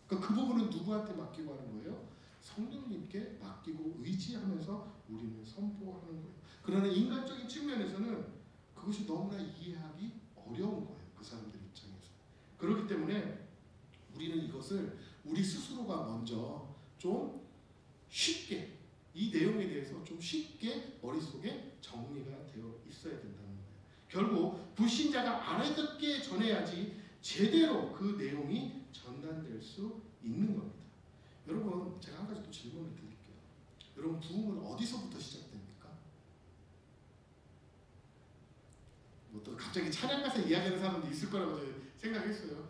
그러니까 그 부분은 누구한테 맡기고 하는 거예요? 성령님께 맡기고 의지하면서 우리는 선포하는 거예요. 그러나 인간적인 측면에서는 그것이 너무나 이해하기 어려운 거예요. 그 사람들 입장에서. 그렇기 때문에 우리는 이것을 우리 스스로가 먼저 좀 쉽게 이 내용에 대해서 좀 쉽게 머릿속에 정리가 되어 있어야 된다는 거예요. 결국 불신자가 알아듣게 전해야지 제대로 그 내용이 전달될 수 있는 겁니다. 여러분 제가 한 가지 또 질문을 드릴게요. 여러분 부흥은 어디서부터 시작됩니까? 뭐 또 갑자기 찬양 가서 이야기하는 사람도 있을 거라고 제가 생각했어요.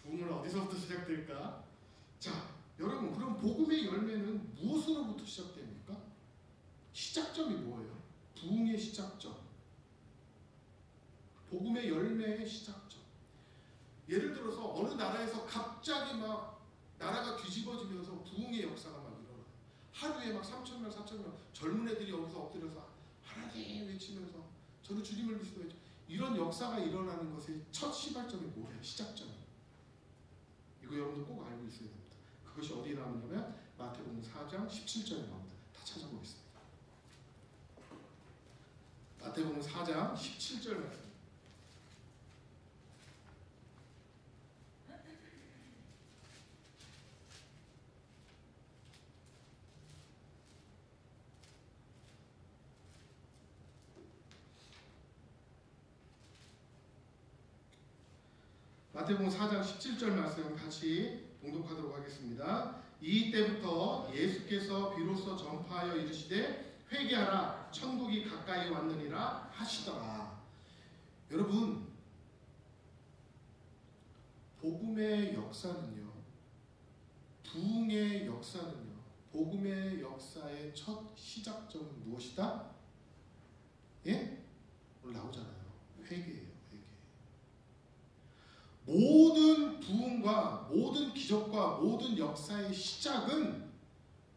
부흥은 어디서부터 시작될까? 자, 여러분 그럼 복음의 열매는 무엇으로부터 시작됩니까? 시작점이 뭐예요? 부흥의 시작점. 복음의 열매의 시작점. 예를 들어서 어느 나라에서 갑자기 막 나라가 뒤집어지면서 부흥의 역사가 막 일어나요. 하루에 막 3,000명, 4,000명 젊은 애들이 여기서 엎드려서 하나님 외치면서 저는 주님을 믿습니다. 이런 역사가 일어나는 것의 첫 시발점이 뭐예요? 시작점이. 이거 여러분들 꼭 알고 있어야 됩니다. 그것이 어디에 나오냐면 마태복음 4장 17절에 나옵니다. 다 찾아보겠습니다. 마태복음 4장 17절 말씀. 마태복음 4장 17절 말씀 같이 봉독하도록 하겠습니다. 이때부터 예수께서 비로소 전파하여 이르시되 회개하라 천국이 가까이 왔느니라 하시더라. 여러분 복음의 역사는요, 부흥의 역사는요, 복음의 역사의 첫 시작점은 무엇이다? 예? 오늘 나오잖아요. 회개예요. 모든 부흥과 모든 기적과 모든 역사의 시작은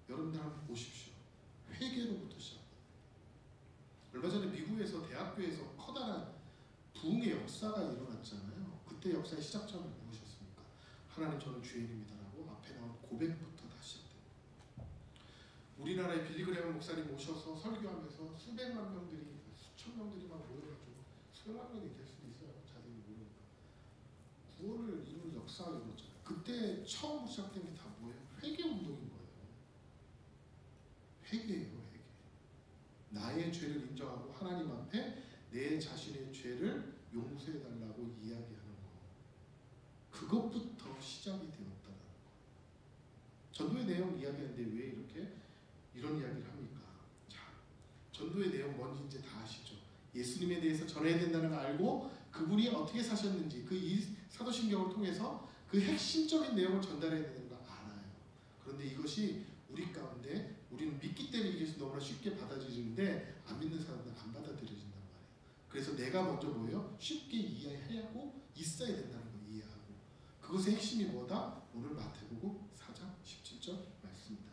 여러분들 한번 보십시오. 회개로부터 시작합니다. 얼마 전에 미국에서 대학교에서 커다란 부흥의 역사가 일어났잖아요. 그때 역사의 시작점은 무엇이었습니까? 하나님 저는 죄인입니다라고 앞에 나온 고백부터 다 시작됩니다. 우리나라의 빌리그레엄 목사님 오셔서 설교하면서 수백만 명들이 수천 명들이 막 모여가지고 수백만 명이 될 수도 있어요. 자세히 모르니까. 구원을 이루는 역사가 일어났잖아요. 그때 처음 시작된 게 다 뭐예요? 회개 운동인 거예요. 회개예요, 회개. 나의 죄를 인정하고 하나님 앞에 내 자신의 죄를 용서해 달라고 이야기하는 거. 그것부터 시작이 되었다는 거. 전도의 내용 이야기하는데 왜 이렇게 이런 이야기를 합니까? 자, 전도의 내용 뭔지 이제 다 아시죠? 예수님에 대해서 전해야 된다는 걸 알고 그분이 어떻게 사셨는지 그 사도신경을 통해서 그 핵심적인 내용을 전달해야 되는 걸 알아요. 그런데 이것이 우리 가운데 우리는 믿기 때문에 이것이 너무나 쉽게 받아들이는데 안 믿는 사람들은 안 받아들여진단 말이에요. 그래서 내가 먼저 뭐예요? 쉽게 이해하고 있어야 된다는 걸 이해하고 그것의 핵심이 뭐다? 오늘 마태복음 4장 17절 말씀입니다.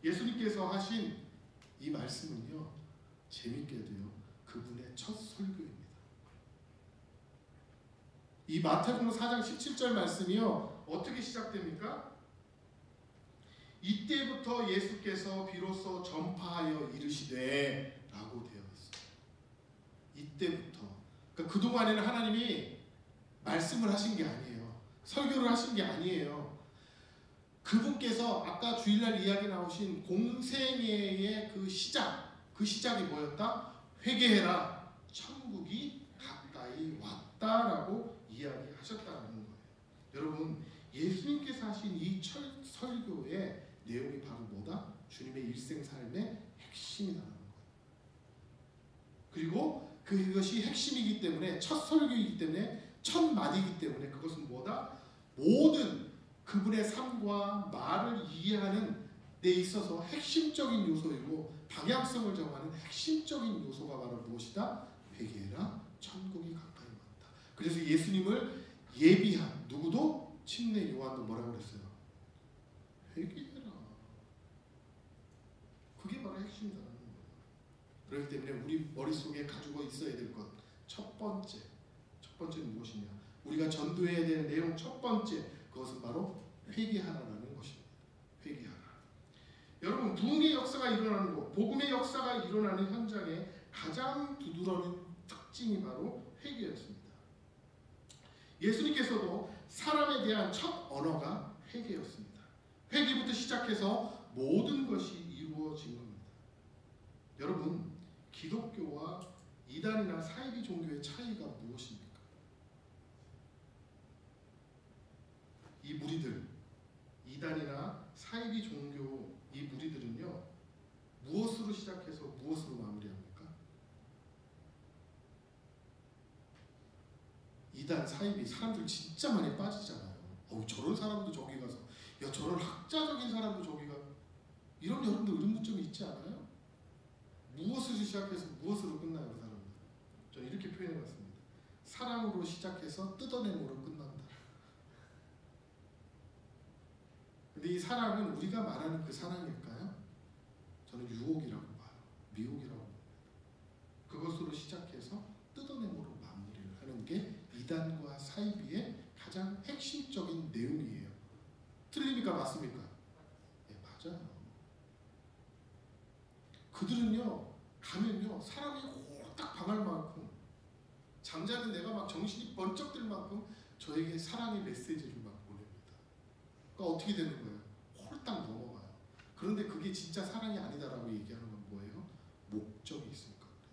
예수님께서 하신 이 말씀은요, 재밌게도요, 그분의 첫 설교입니다. 이 마태복음 4장 17절 말씀이요, 어떻게 시작됩니까? 이때부터 예수께서 비로소 전파하여 이르시되 라고 되어 있어요. 이때부터. 그러니까 그동안에는 하나님이 말씀을 하신 게 아니에요. 설교를 하신 게 아니에요. 그분께서 아까 주일날 이야기 나오신 공생애의 그 시작이 뭐였다? 회개해라, 천국이 가까이 왔다라고 이야기하셨다는 거예요. 여러분, 예수님께서 하신 이 설교의 내용이 바로 뭐다? 주님의 일생 삶의 핵심이라는 거예요. 그리고 그것이 핵심이기 때문에, 첫 설교이기 때문에, 첫 마디이기 때문에 그것은 뭐다? 모든 그분의 삶과 말을 이해하는 데 있어서 핵심적인 요소이고 방향성을 정하는 핵심적인 요소가 바로 무엇이다? 회개해라, 천국이 가까이 왔다. 그래서 예수님을 예비한 누구도? 침례 요한도 뭐라고 그랬어요? 회개해라. 그게 바로 핵심이라는 거예요. 그렇기 때문에 우리 머릿속에 가지고 있어야 될 것, 첫 번째는 무엇이냐? 우리가 전도해야 될 내용 첫 번째, 그것은 바로 회개하라는 것입니다. 회개하라. 여러분, 부흥의 역사가 일어나는 곳, 복음의 역사가 일어나는 현장에 가장 두드러진 특징이 바로 회개였습니다. 예수님께서도 사람에 대한 첫 언어가 회개였습니다. 회개부터 시작해서 모든 것이 이루어진 겁니다. 여러분, 기독교와 이단이나 사이비 종교의 차이가 무엇입니까? 이 무리들, 이단이나 사이비 종교 이 무리들은요, 무엇으로 시작해서 무엇으로 마무리합니까? 이단, 사이비, 사람들 진짜 많이 빠지잖아요. 저런 사람도 저기 가서, 야 저런 학자적인 사람도 저기 가, 이런 여러분들 의문점이 있지 않아요? 무엇으로 시작해서 무엇으로 끝나요, 그 사람들? 저는 이렇게 표현해봤습니다. 사랑으로 시작해서 뜯어내므로 끝난다. 근데 이 사랑은 우리가 말하는 그 사랑일까요? 저는 유혹이라고 봐요. 미혹이라고 봅니다. 그것으로 시작해서 뜯어내므로 마무리를 하는 게 이단과 사이비의 가장 핵심적인 내용이에요. 틀립니까? 맞습니까? 네, 맞아요. 그들은요, 가면요, 사람이 홀딱 방할 만큼, 잠자는 내가 막 정신이 번쩍 들 만큼 저에게 사랑의 메시지를 막 보냅니다. 그러니까 어떻게 되는 거예요? 홀딱 넘어가요. 그런데 그게 진짜 사랑이 아니다라고 얘기하는 건 뭐예요? 목적이 있으니까 그래요.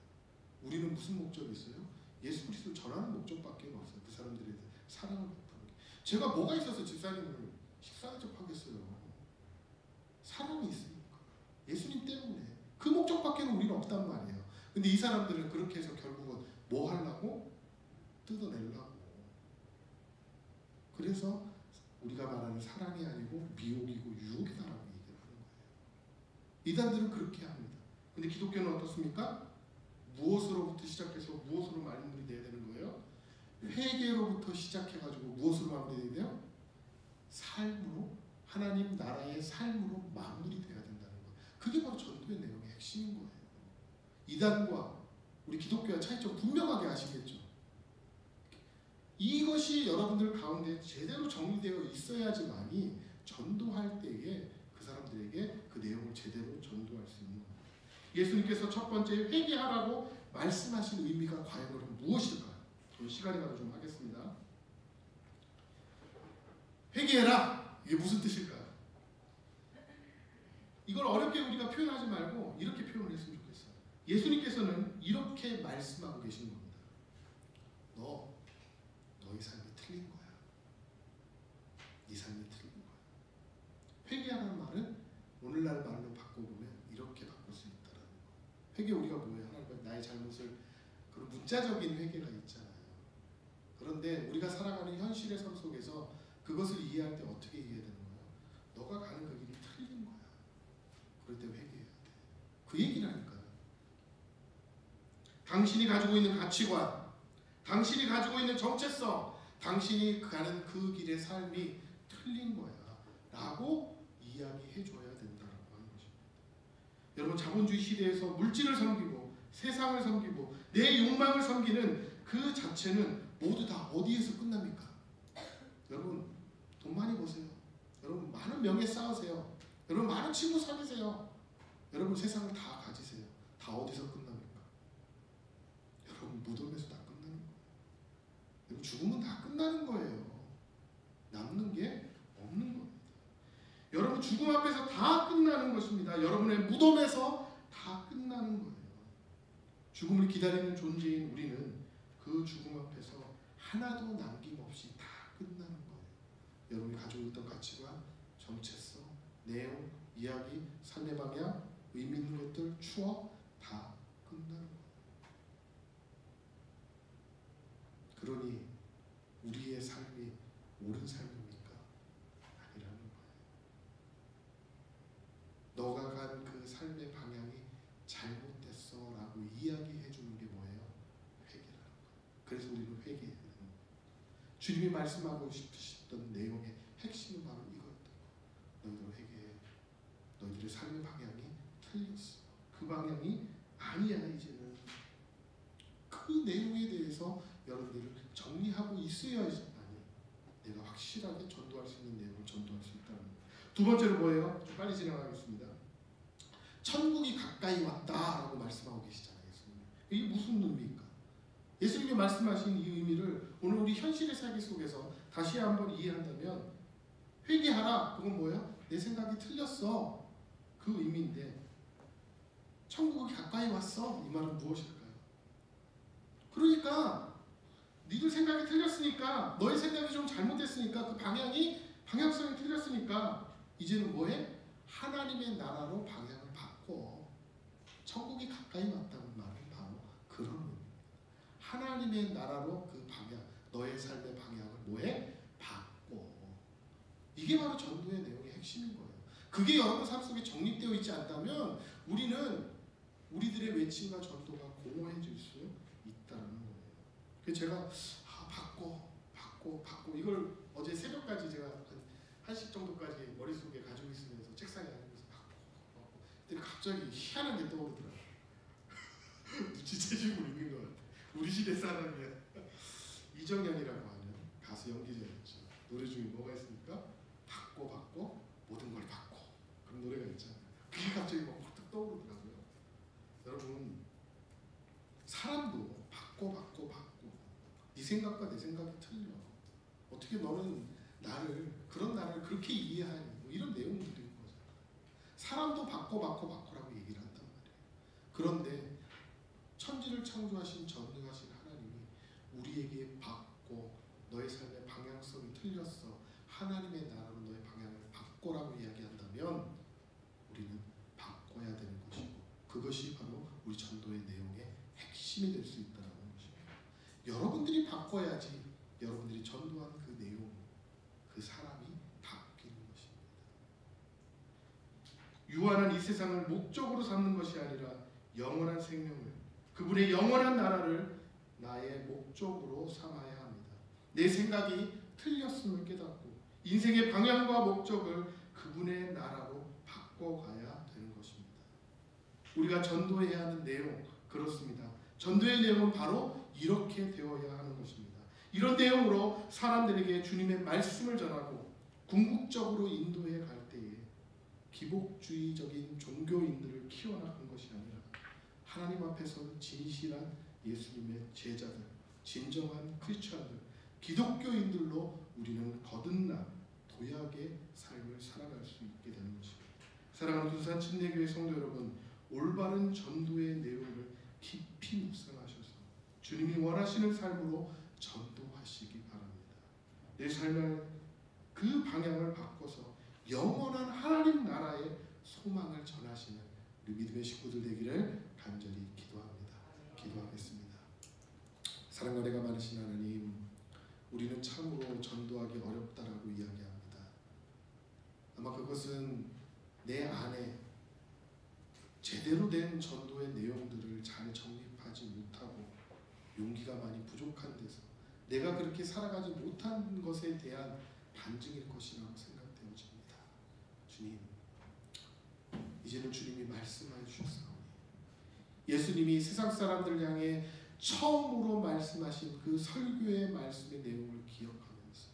우리는 무슨 목적이 있어요? 예수 그리스도 전하는 목적밖에 없어요. 그 사람들에 대해 사랑을 베푸는 게. 제가 뭐가 있어서 집사님을 식사 대접하겠어요? 사랑이 있으니까. 예수님 때문에. 그 목적밖에는 우리는 없단 말이에요. 근데 이 사람들은 그렇게 해서 결국은 뭐 하려고? 뜯어내려고. 그래서 우리가 말하는 사랑이 아니고 미혹이고 유혹이다라고 얘기를 하는 거예요. 이단들은 그렇게 합니다. 근데 기독교는 어떻습니까? 무엇으로부터 시작해서 무엇으로 마무리돼야 되는 거예요? 회개로부터 시작해가지고 무엇으로 마무리돼야 돼요? 삶으로, 하나님 나라의 삶으로 마무리돼야 된다는 거예요. 그게 바로 전도의 내용의 핵심인 거예요. 이단과 우리 기독교와 차이점 분명하게 아시겠죠? 이것이 여러분들 가운데 제대로 정리되어 있어야지만이 전도할 때에 그 사람들에게 그 내용을 제대로 전도할 수 있는 겁니다. 예수님께서 첫 번째 회개하라고 말씀하신 의미가 과연 그럼 무엇일까요? 시간이 가서 좀 하겠습니다. 회개해라! 이게 무슨 뜻일까요? 이걸 어렵게 우리가 표현하지 말고 이렇게 표현을 했으면 좋겠어요. 예수님께서는 이렇게 말씀하고 계신 겁니다. 너의 삶이 틀린 거야. 네 삶이 틀린 거야. 회개하는 말은 오늘날 말로 바꿔보면 이렇게 바꿀 수 있다는 거. 회개 우리가 뭐예요? 하나님 나의 잘못을, 그런 문자적인 회개가 있잖아요. 그런데 우리가 살아가는 현실의 삶 속에서 그것을 이해할 때 어떻게 이해해야 되는 거예요? 너가 가는 그 길이 틀린 거야. 그럴 때 회개해야 돼. 그 얘기라니까요. 당신이 가지고 있는 가치관, 당신이 가지고 있는 정체성, 당신이 가는 그 길의 삶이 틀린 거야 라고 이야기해 줘야 된다라고 하는 것입니다. 여러분, 자본주의 시대에서 물질을 섬기고 세상을 섬기고 내 욕망을 섬기는 그 자체는 모두 다 어디에서 끝납니까? 여러분, 돈 많이 버세요. 여러분, 많은 명예 쌓으세요. 여러분, 많은 친구 사귀세요. 여러분, 세상을 다 가지세요. 다 어디서 끝납니까? 여러분, 무덤에서 다 끝나는 거예요. 여러분, 죽으면 다 끝나는 거예요. 남는 게 없는 겁니다. 죽음 앞에서 다 끝나는 것입니다. 여러분의 무덤에서 다 끝나는 거예요. 죽음을 기다리는 존재인 우리는 그 죽음 앞에서 하나도 남김없이 다 끝나는 거예요. 여러분이 가지고 있던 가치관, 정체성, 내용, 이야기, 삶의 방향, 의미 있는 것들, 추억 다 끝나는 거예요. 그러니 우리의 삶이 옳은 삶입니까? 아니라는 거예요. 너가 간 그 삶의 방향이 잘못됐어 라고 이야기해 주는 게 뭐예요? 회개라는 거예요. 그래서 우리는 회개해야 되는 거예요. 주님이 말씀하고 싶으셨던 내용의 핵심은 바로 이거였던 거예요. 너희들 회개해. 너희들의 삶의 방향이 틀렸어. 그 방향이 아니야. 이제는 그 내용에 대해서 여러분들을 정리하고 있어야지. 내가 확실하게 전도할 수 있는 내용을 전도할 수 있다는 거예요. 두 번째로 뭐예요? 좀 빨리 진행하겠습니다. 천국이 가까이 왔다라고 말씀하고 계시잖아요. 예수님. 이게 무슨 의미입니까? 예수님이 말씀하신 이 의미를 오늘 우리 현실의 세계 속에서 다시 한번 이해한다면 회개하라. 그건 뭐예요? 내 생각이 틀렸어. 그 의미인데 천국이 가까이 왔어. 이 말은 무엇일까요? 그러니까 니들 생각이 틀렸으니까, 너의 생각이 좀 잘못됐으니까, 그 방향성이 틀렸으니까 이제는 뭐해? 하나님의 나라로 방향을 바꿔. 천국이 가까이 왔다는 말은 바로 그런 의미입니다. 하나님의 나라로 그 방향, 너의 삶의 방향을 뭐해? 바꿔. 이게 바로 전도의 내용의 핵심인 거예요. 그게 여러분 삶 속에 정립되어 있지 않다면 우리는 우리들의 외침과 전도가 공허해질 수 있다는 거예요. 그래서 제가 바꿔 이걸 어제 새벽까지 제가 한 1시 정도까지 머릿속에 가지고 있으면서 책상에 앉으면서 바꿔. 근데 갑자기 희한한 게 떠오르더라고요. 눈치채시고 있는 것 같아요. 우리 시대 사람이야. 이정현이라고 하는 가수 연기자였죠. 노래 중에 뭐가 있습니까? 바꿔 모든 걸 바꿔. 그런 노래가 있잖아요. 그게 갑자기 막 탁 떠오르더라고요. 여러분, 사람도 바꿔. 네 생각과 내 생각이 틀려. 어떻게 너는 그런 나를 그렇게 이해하니? 뭐 이런 내용들인 거죠. 사람도 바꿔라고 얘기를 한단 말이에요. 그런데 천지를 창조하신 전능하신 하나님이 우리에게 바꿔, 너의 삶의 방향성이 틀렸어. 하나님의 나라로 너의 방향을 바꿔라고 이야기한다면 우리는 바꿔야 되는 것이고, 그것이 바로 우리 전도의 내용의 핵심이 될 수 있다는 것입니다. 여러분들이 바꿔야지 여러분들이 전도한 그 내용, 그 사람이 바뀌는 것입니다. 유한한 이 세상을 목적으로 삼는 것이 아니라 영원한 생명을, 그분의 영원한 나라를 나의 목적으로 삼아야 합니다. 내 생각이 틀렸음을 깨닫고 인생의 방향과 목적을 그분의 나라로 바꿔가야 되는 것입니다. 우리가 전도해야 하는 내용, 그렇습니다. 전도의 내용은 바로 이렇게 되어야 하는 것입니다. 이런 내용으로 사람들에게 주님의 말씀을 전하고 궁극적으로 인도해 갈 때에 기복주의적인 종교인들을 키워나가는 것이 아니라 하나님 앞에서 진실한 예수님의 제자들, 진정한 크리스천들, 기독교인들로 우리는 거듭난 도약의 삶을 살아갈 수 있게 되는 것입니다. 사랑하는 두산 침례교회 성도 여러분, 올바른 전도의 내용을 깊이 묵상하셔서 주님이 원하시는 삶으로 전도하시기 바랍니다. 내 삶의 그 방향을 바꿔서 영원한 하나님 나라의 소망을 전하시는 우리 믿음의 식구들 되기를 간절히 기도합니다. 기도하겠습니다. 사랑과 은혜가 많으신 하나님, 우리는 참으로 전도하기 어렵다라고 이야기합니다. 아마 그것은 내 안에 제대로 된 전도의 내용들을 잘 정립하지 못하고 용기가 많이 부족한 데서 내가 그렇게 살아가지 못한 것에 대한 반증일 것이라고 생각되어집니다. 주님, 이제는 주님이 말씀하여 주셨사오니 예수님이 세상 사람들 향해 처음으로 말씀하신 그 설교의 말씀의 내용을 기억하면서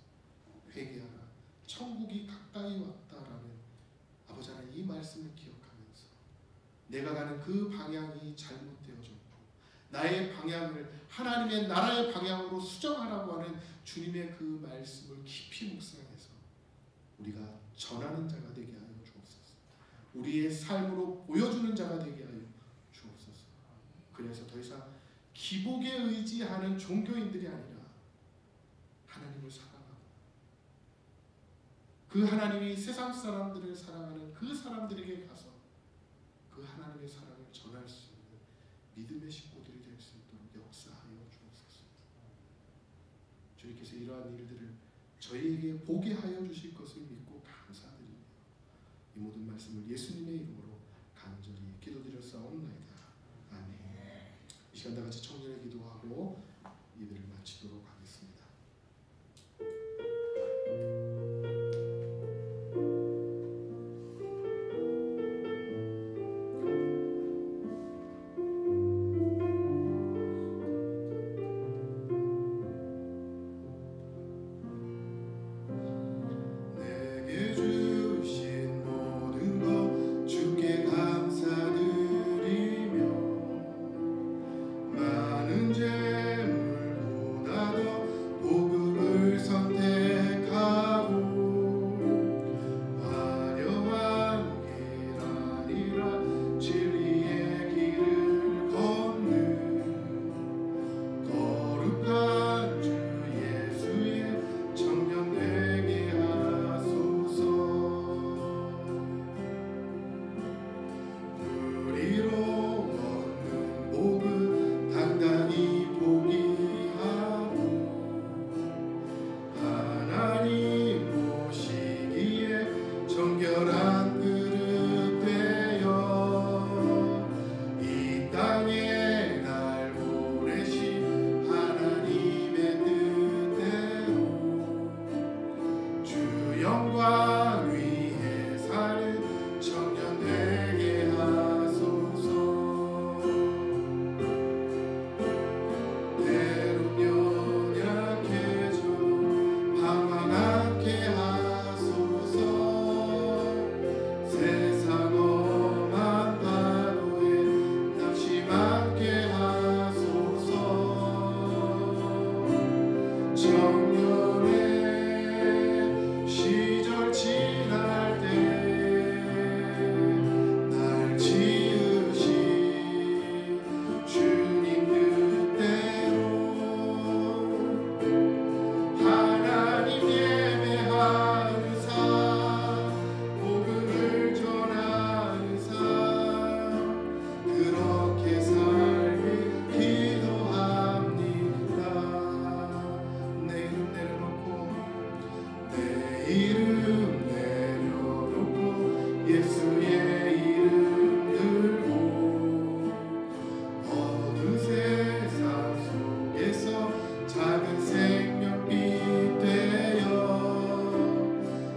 회개하라, 천국이 가까이 왔다라는 아버지 하나님 이 말씀을 기억하면서 내가 가는 그 방향이 잘못되어졌고 나의 방향을 하나님의 나라의 방향으로 수정하라고 하는 주님의 그 말씀을 깊이 묵상해서 우리가 전하는 자가 되게 하여 우리의 삶으로 보여주는 자가 되게 하여 주옵소서. 그래서 더 이상 기복에 의지하는 종교인들이 아니라 하나님을 사랑하고 그 하나님이 세상 사람들을 사랑하는 그 사람들에게 가서 그 하나님의 사랑을 전할 수 있는 믿음의 식구들이 될 수 있도록 역사하여 주옵소서. 주님께서 이러한 일들을 저희에게 보게 하여 주실 것을 믿고 감사드리며 이 모든 말씀을 예수님의 이름으로 간절히 기도드렸사옵나이다. 아멘. 이 시간 다 같이 청년의 기도하고 예배를 마치도록 하겠습니다. 내게 주신 모든 것 주께 감사드리며 많은 재물보다도 복음을 선택하고 화려한 길 아니라 진리의 길을 걷는 거룩한 주 예수의 청년 되게 하소서. 우리로 얻는 복은 당당히 포기하고 하나님 보시기에 정결한 그릇 되어 이 땅에 날 보내신 하나님의 뜻대로 주 영광 위에 사는 청년 되게 하소서. 때론 연약해져 방황하게 하소서. 세상 험한 파도에 낙심하게 하소서. 청년의 시절 지날 때 날 지으신 주님 뜻대로 하나님 예배하는 삶 복음을 전하는 삶 그렇게 살길 기도합니다. 내 이름 내려놓고 내 이름 내려놓고 예수의 이름 들고 어두운 세상 속에서 작은 생명빛 되어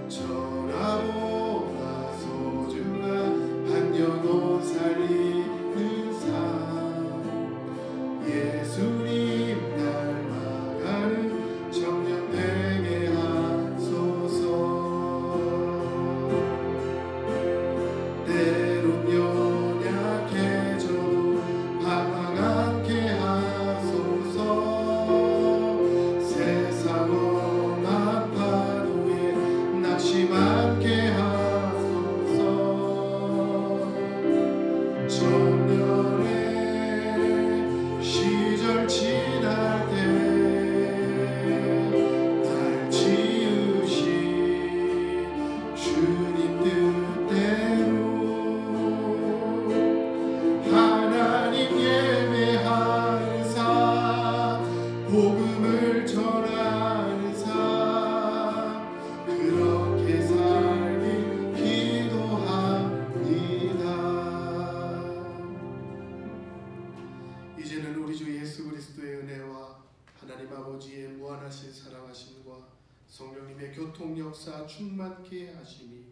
전하보다 소중한 한 영혼 살리는 삶 예수님 닮아가는 청년 되게 하소서. 때론 연약해져도 방황하게 하소서. 세상 험한 파도에 낙심하게 하소서. 청년의 시절 지날 때 날 지으신 주님 뜻대로 하나님 예배하는 삶 복음을 전하는 삶 그렇게 살길 기도합니다. 이제는 우리 주 예수 그리스도의 은혜와 하나님 아버지의 무한하신 사랑하심과 성령님의 교통 역사 충만케 하심이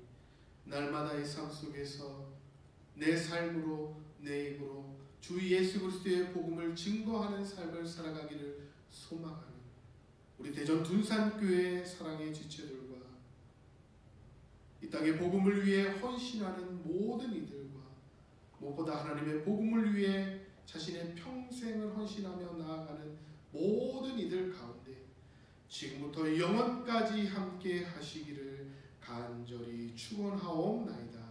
날마다의 삶 속에서 내 삶으로 내 입으로 주 예수 그리스도의 복음을 증거하는 삶을 살아가기를 소망하는 우리 대전 둔산교회의 사랑의 지체들과 이 땅의 복음을 위해 헌신하는 모든 이들과 무엇보다 하나님의 복음을 위해 자신의 평생을 헌신하며 나아가는 모든 이들 가운데 지금부터 영원까지 함께 하시기를 간절히 축원하옵나이다.